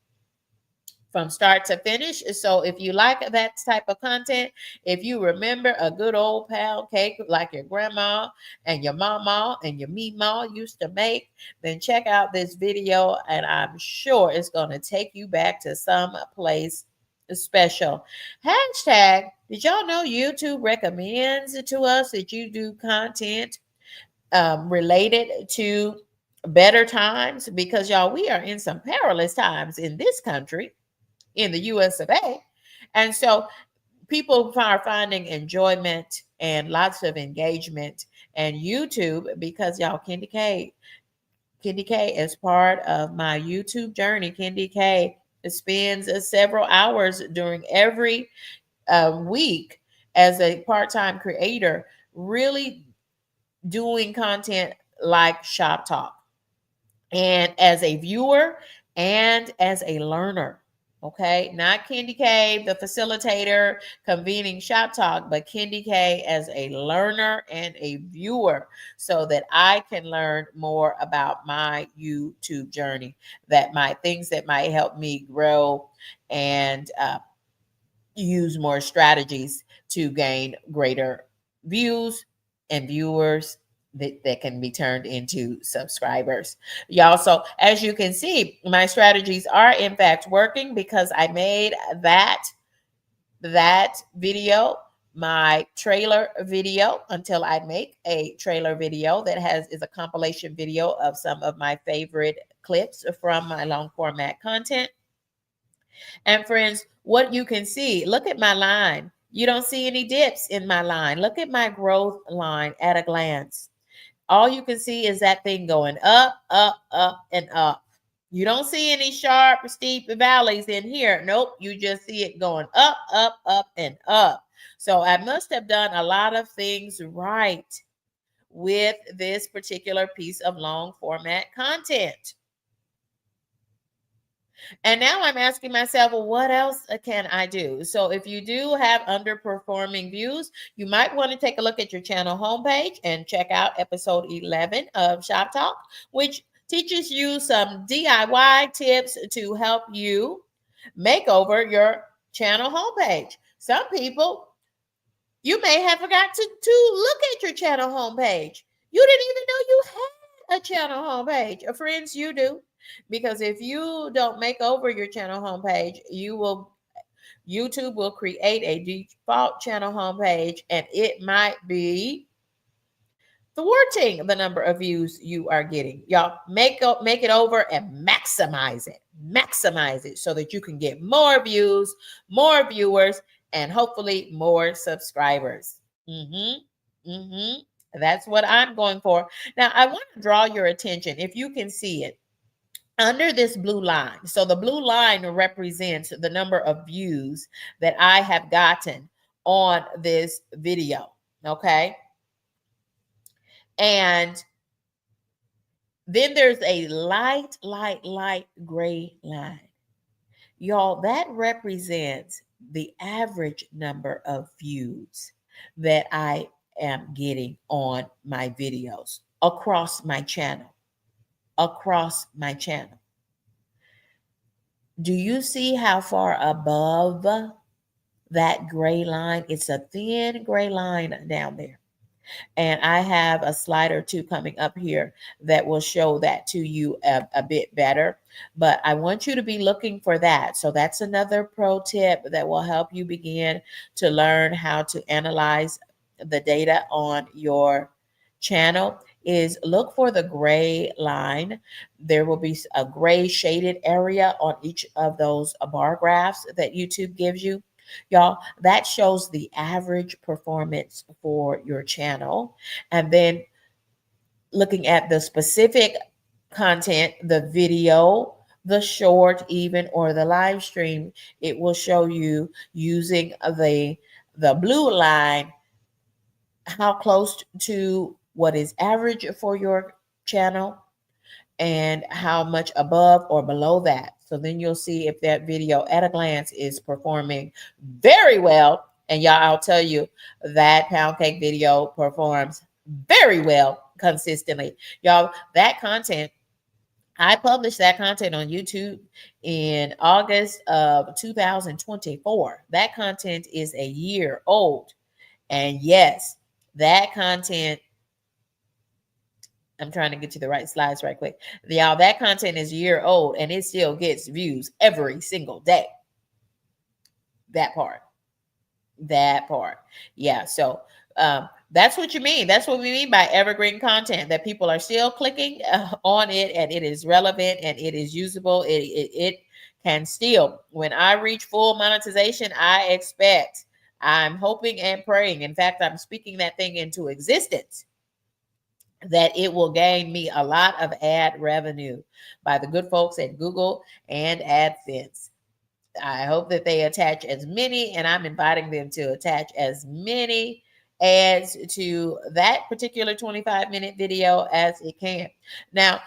from start to finish. So if you like that type of content, if you remember a good old pound cake like your grandma and your mama and your meemaw used to make, then check out this video and I'm sure it's going to take you back to some place special. Hashtag, did y'all know YouTube recommends to us that you do content related to better times? Because y'all, we are in some perilous times in this country, in the US of A. And so people are finding enjoyment and lots of engagement and YouTube because y'all, Candy K is part of my YouTube journey. Candy K spends several hours during every week as a part-time creator, really doing content like Shop Talk. And as a viewer and as a learner. Okay, not Candy K, the facilitator convening Shop Talk, but Candy K as a learner and a viewer so that I can learn more about my YouTube journey, that my things that might help me grow and use more strategies to gain greater views and viewers that can be turned into subscribers. Y'all, so as you can see, my strategies are in fact working because I made that video my trailer video until I make a trailer video that is a compilation video of some of my favorite clips from my long format content. And friends, what you can see, look at my line. You don't see any dips in my line. Look at my growth line at a glance. All you can see is that thing going up, up, up, and up. You don't see any sharp, steep valleys in here. Nope. You just see it going up, up, up, and up. So I must have done a lot of things right with this particular piece of long format content. And now I'm asking myself, well, what else can I do? So if you do have underperforming views, you might want to take a look at your channel homepage and check out episode 11 of Shop Talk, which teaches you some DIY tips to help you make over your channel homepage. Some people, you may have forgot to look at your channel homepage. You didn't even know you had a channel homepage. Friends, you do. Because if you don't make over your channel homepage, YouTube will create a default channel homepage, and it might be thwarting the number of views you are getting. Y'all make it over and maximize it. Maximize it so that you can get more views, more viewers, and hopefully more subscribers. That's what I'm going for. Now, I want to draw your attention, if you can see it, under this blue line. So the blue line represents the number of views that I have gotten on this video. Okay. And then there's a light gray line. Y'all, that represents the average number of views that I am getting on my videos across my channel. Across my channel. Do you see how far above that gray line? It's a thin gray line down there. And I have a slide or two coming up here that will show that to you a bit better. But I want you to be looking for that. So that's another pro tip that will help you begin to learn how to analyze the data on your channel. Is look for the gray line. There will be a gray shaded area on each of those bar graphs that YouTube gives you. Y'all, that shows the average performance for your channel. And then looking at the specific content, the video, the short even, or the live stream, it will show you using the blue line how close to what is average for your channel and how much above or below that. So then you'll see if that video at a glance is performing very well. And y'all, I'll tell you that pound cake video performs very well consistently. Y'all, that content, I published that content on YouTube in August of 2024. That content is a year old. And yes, that content, I'm trying to get you the right slides right quick. Y'all, that content is a year old and it still gets views every single day. That part. Yeah. So that's what you mean. That's what we mean by evergreen content, that people are still clicking on it and it is relevant and it is usable. It can still, when I reach full monetization, I'm hoping and praying. In fact, I'm speaking that thing into existence, that it will gain me a lot of ad revenue by the good folks at Google and AdSense. I hope that they attach as many, and I'm inviting them to attach as many ads to that particular 25-minute video as it can. Now,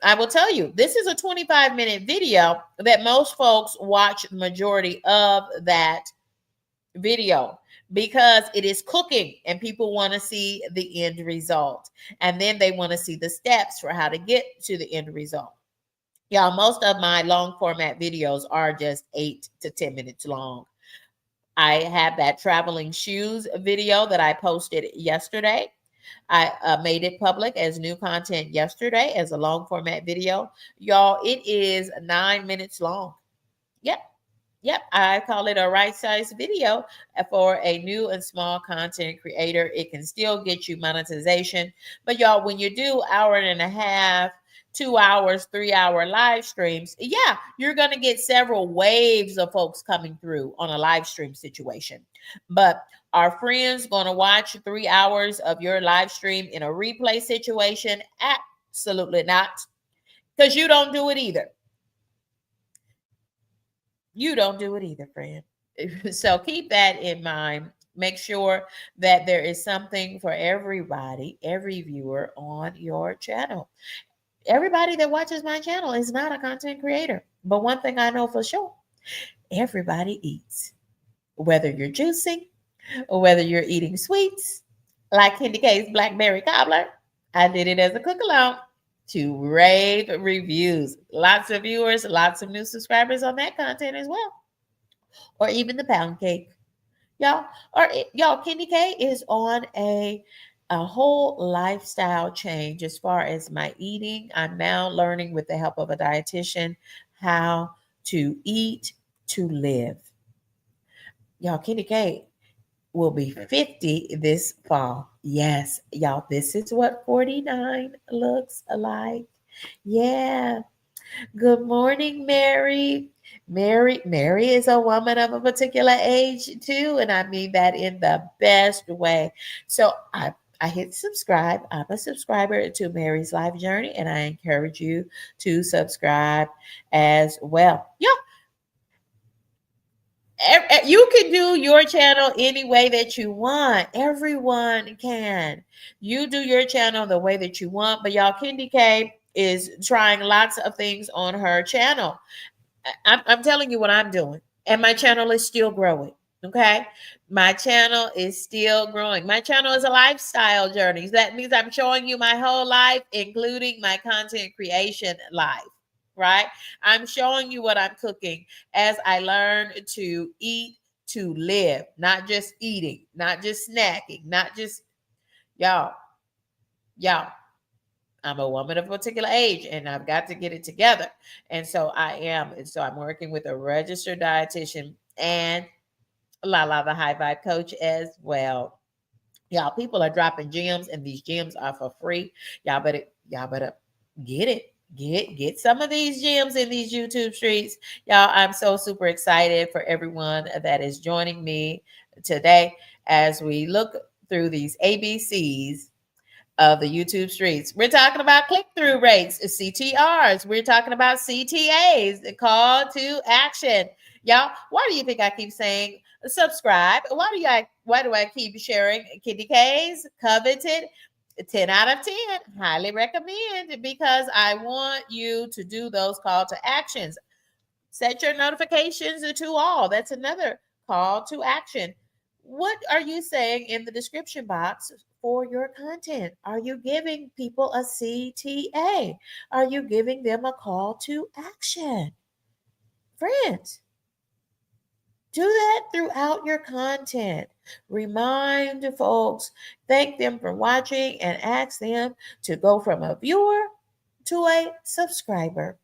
I will tell you, this is a 25-minute video that most folks watch the majority of that video because it is cooking and people want to see the end result. And then they want to see the steps for how to get to the end result. Y'all, most of my long format videos are just 8 to 10 minutes long. I have that traveling shoes video that I posted yesterday. I made it public as new content yesterday as a long format video. Y'all, it is 9 minutes long. Yep. Yep, I call it a right size video for a new and small content creator. It can still get you monetization. But y'all, when you do hour and a half, 2 hours, 3 hour live streams, yeah, you're going to get several waves of folks coming through on a live stream situation. But are friends going to watch 3 hours of your live stream in a replay situation? Absolutely not, because you don't do it either. You don't do it either, friend. So keep that in mind. Make sure that there is something for everybody, every viewer on your channel. Everybody that watches my channel is not a content creator. But one thing I know for sure, everybody eats. Whether you're juicing or whether you're eating sweets, like Candy K's Blackberry Cobbler, I did it as a cook along to rave reviews. Lots of viewers, lots of new subscribers on that content as well. Or even the pound cake. Y'all, y'all, Candy K is on a whole lifestyle change as far as my eating. I'm now learning with the help of a dietitian how to eat to live. Y'all, Candy K will be 50 this fall. Yes, y'all, this is what 49 looks like. Yeah. Good morning, Mary. Mary is a woman of a particular age too, and I mean that in the best way. So I hit subscribe. I'm a subscriber to Mary's Life Journey, and I encourage you to subscribe as well. Yeah, you can do your channel any way that you want. Everyone can. You do your channel the way that you want, but y'all, Candy K is trying lots of things on her channel. I'm telling you what I'm doing, and my channel is still growing. Okay, my channel is still growing. My channel is a lifestyle journey. That means I'm showing you my whole life, including my content creation life. Right? I'm showing you what I'm cooking as I learn to eat to live, not just eating, not just snacking, not just y'all, y'all. I'm a woman of a particular age and I've got to get it together. And so I am. And so I'm working with a registered dietitian and Lala, the high vibe coach as well. Y'all, people are dropping gems and these gems are for free. Y'all better get it. Get some of these gems in these YouTube streets. Y'all, I'm so super excited for everyone that is joining me today as we look through these ABCs of the YouTube streets. We're talking about click-through rates, CTRs. We're talking about CTAs, the call to action. Y'all, why do you think I keep saying subscribe? Why do I keep sharing Kitty K's coveted 10 out of 10? Highly recommend, because I want you to do those call to actions. Set your notifications to all. That's another call to action. What are you saying in the description box for your content? Are you giving people a CTA? Are you giving them a call to action? Friends, do that throughout your content. Remind folks, thank them for watching, and ask them to go from a viewer to a subscriber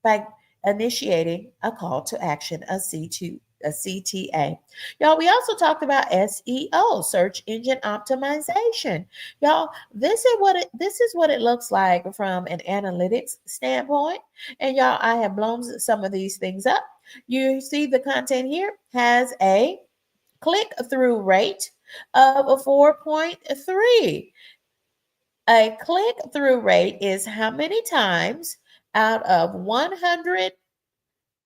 by initiating a call to action, a CTA. Y'all, we also talked about SEO, search engine optimization. Y'all, this is what it looks like from an analytics standpoint. And y'all, I have blown some of these things up. You see the content here has a click-through rate of a 4.3. A click-through rate is how many times out of 100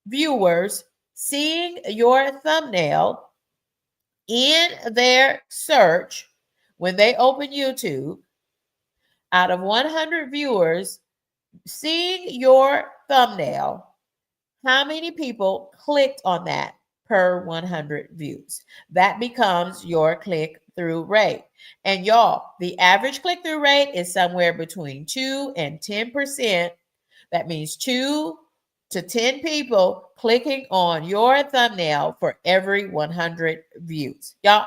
viewers seeing your thumbnail in their search when they open YouTube, out of 100 viewers seeing your thumbnail, how many people clicked on that per 100 views? That becomes your click through rate. And y'all, the average click through rate is somewhere between 2 and 10%. That means 2 to 10 people clicking on your thumbnail for every 100 views. Y'all,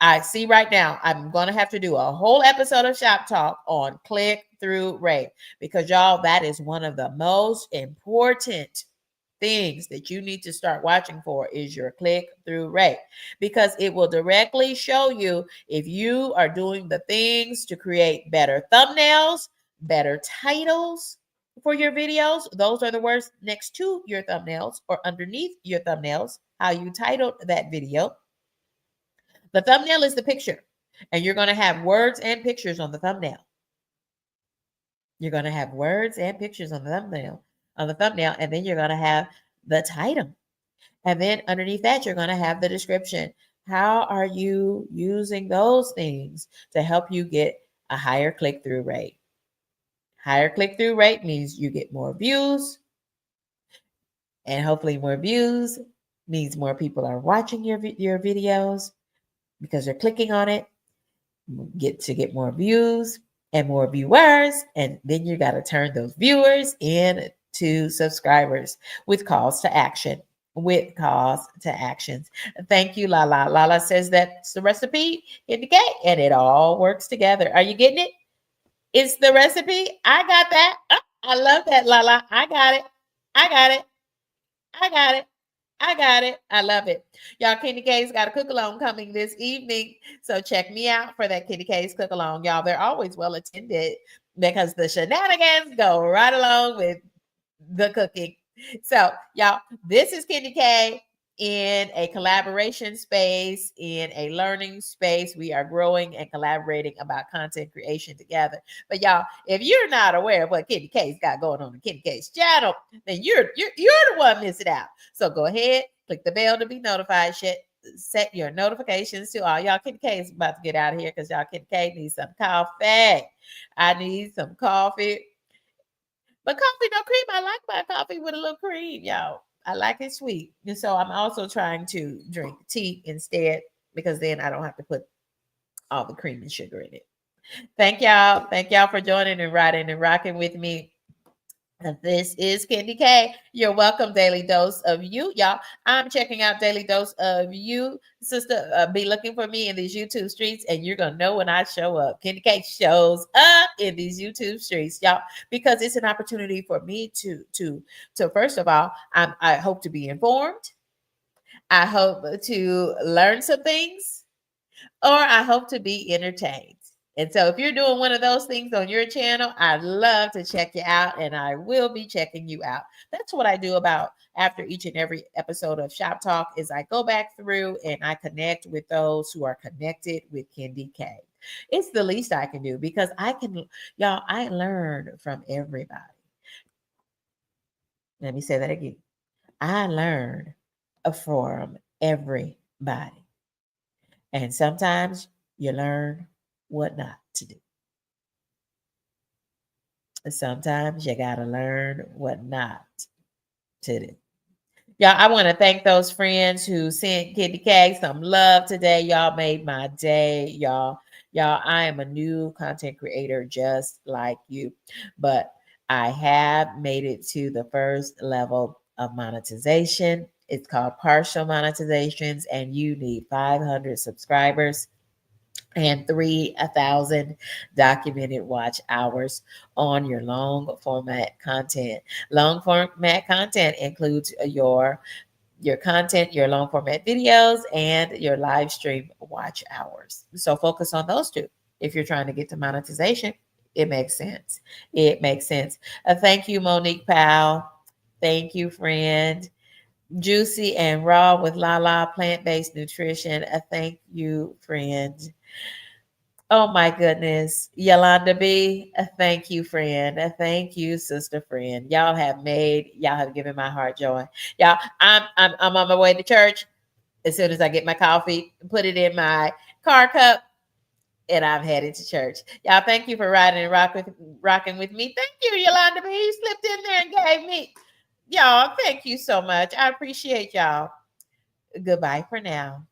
I see right now, I'm going to have to do a whole episode of Shop Talk on click through rate, because y'all, that is one of the most important things that you need to start watching for is your click-through rate, because it will directly show you if you are doing the things to create better thumbnails, better titles for your videos. Those are the words next to your thumbnails or underneath your thumbnails, how you titled that video. The thumbnail is the picture, and you're going to have words and pictures on the thumbnail. You're going to have words and pictures on the thumbnail, and then you're going to have the title. And then underneath that, you're going to have the description. How are you using those things to help you get a higher click-through rate? Higher click-through rate means you get more views, and hopefully more views means more people are watching your videos because they're clicking on it. Get more views and more viewers, and then you got to turn those viewers into subscribers with calls to action. Thank you, Lala. Lala says that's the recipe in the cake, and it all works together. Are you getting it? It's the recipe. I got that. Oh, I love that, Lala. I got it. I got it. I got it. I got it. I love it. Y'all, Kenny K's got a cook along coming this evening. So check me out for that Kenny K's cook along. Y'all, they're always well attended because the shenanigans go right along with the cooking. So, y'all, this is Kenny K in a collaboration space, in a learning space. We are growing and collaborating about content creation together. But y'all, if you're not aware of what Kenny K's got going on Kenny K's channel, then you're the one missing out. So go ahead, click the bell to be notified. Set your notifications to all. Y'all, Kenny K is about to get out of here because y'all, Kenny K needs some coffee. I need some coffee. But coffee, no cream. I like my coffee with a little cream, y'all. I like it sweet. And so I'm also trying to drink tea instead, because then I don't have to put all the cream and sugar in it. Thank y'all. Thank y'all for joining and riding and rocking with me. This is Candy K. You're welcome, Daily Dose of You. Y'all, I'm checking out Daily Dose of You. Sister, be looking for me in these YouTube streets, and you're going to know when I show up. Candy K shows up in these YouTube streets, y'all, because it's an opportunity for me to first of all, I hope to be informed. I hope to learn some things, or I hope to be entertained. And so if you're doing one of those things on your channel, I'd love to check you out, and I will be checking you out. That's what I do about after each and every episode of Shop Talk, is I go back through and I connect with those who are connected with Candy K. It's the least I can do, because I learn from everybody. Let me say that again. I learn from everybody. And sometimes you learn what not to do. Sometimes you got to learn what not to do. Y'all, I want to thank those friends who sent Kitty K some love today. Y'all made my day. Y'all, I am a new content creator just like you, but I have made it to the first level of monetization. It's called partial monetizations, and you need 500 subscribers and 3,000 documented watch hours on your long format content. Long format content includes your content, your long format videos, and your live stream watch hours. So focus on those two. If you're trying to get to monetization, it makes sense. It makes sense. Thank you, Monique Powell. Thank you, friend. Juicy and Raw with Lala Plant-Based Nutrition. Thank you, friend. Oh my goodness. Yolanda B, thank you, friend. Thank you, sister friend. Y'all have given my heart joy. Y'all, I'm on my way to church. As soon as I get my coffee, put it in my car cup, and I'm headed to church. Y'all, thank you for riding and rocking with me. Thank you, Yolanda B. You slipped in there and gave me. Y'all, thank you so much. I appreciate y'all. Goodbye for now.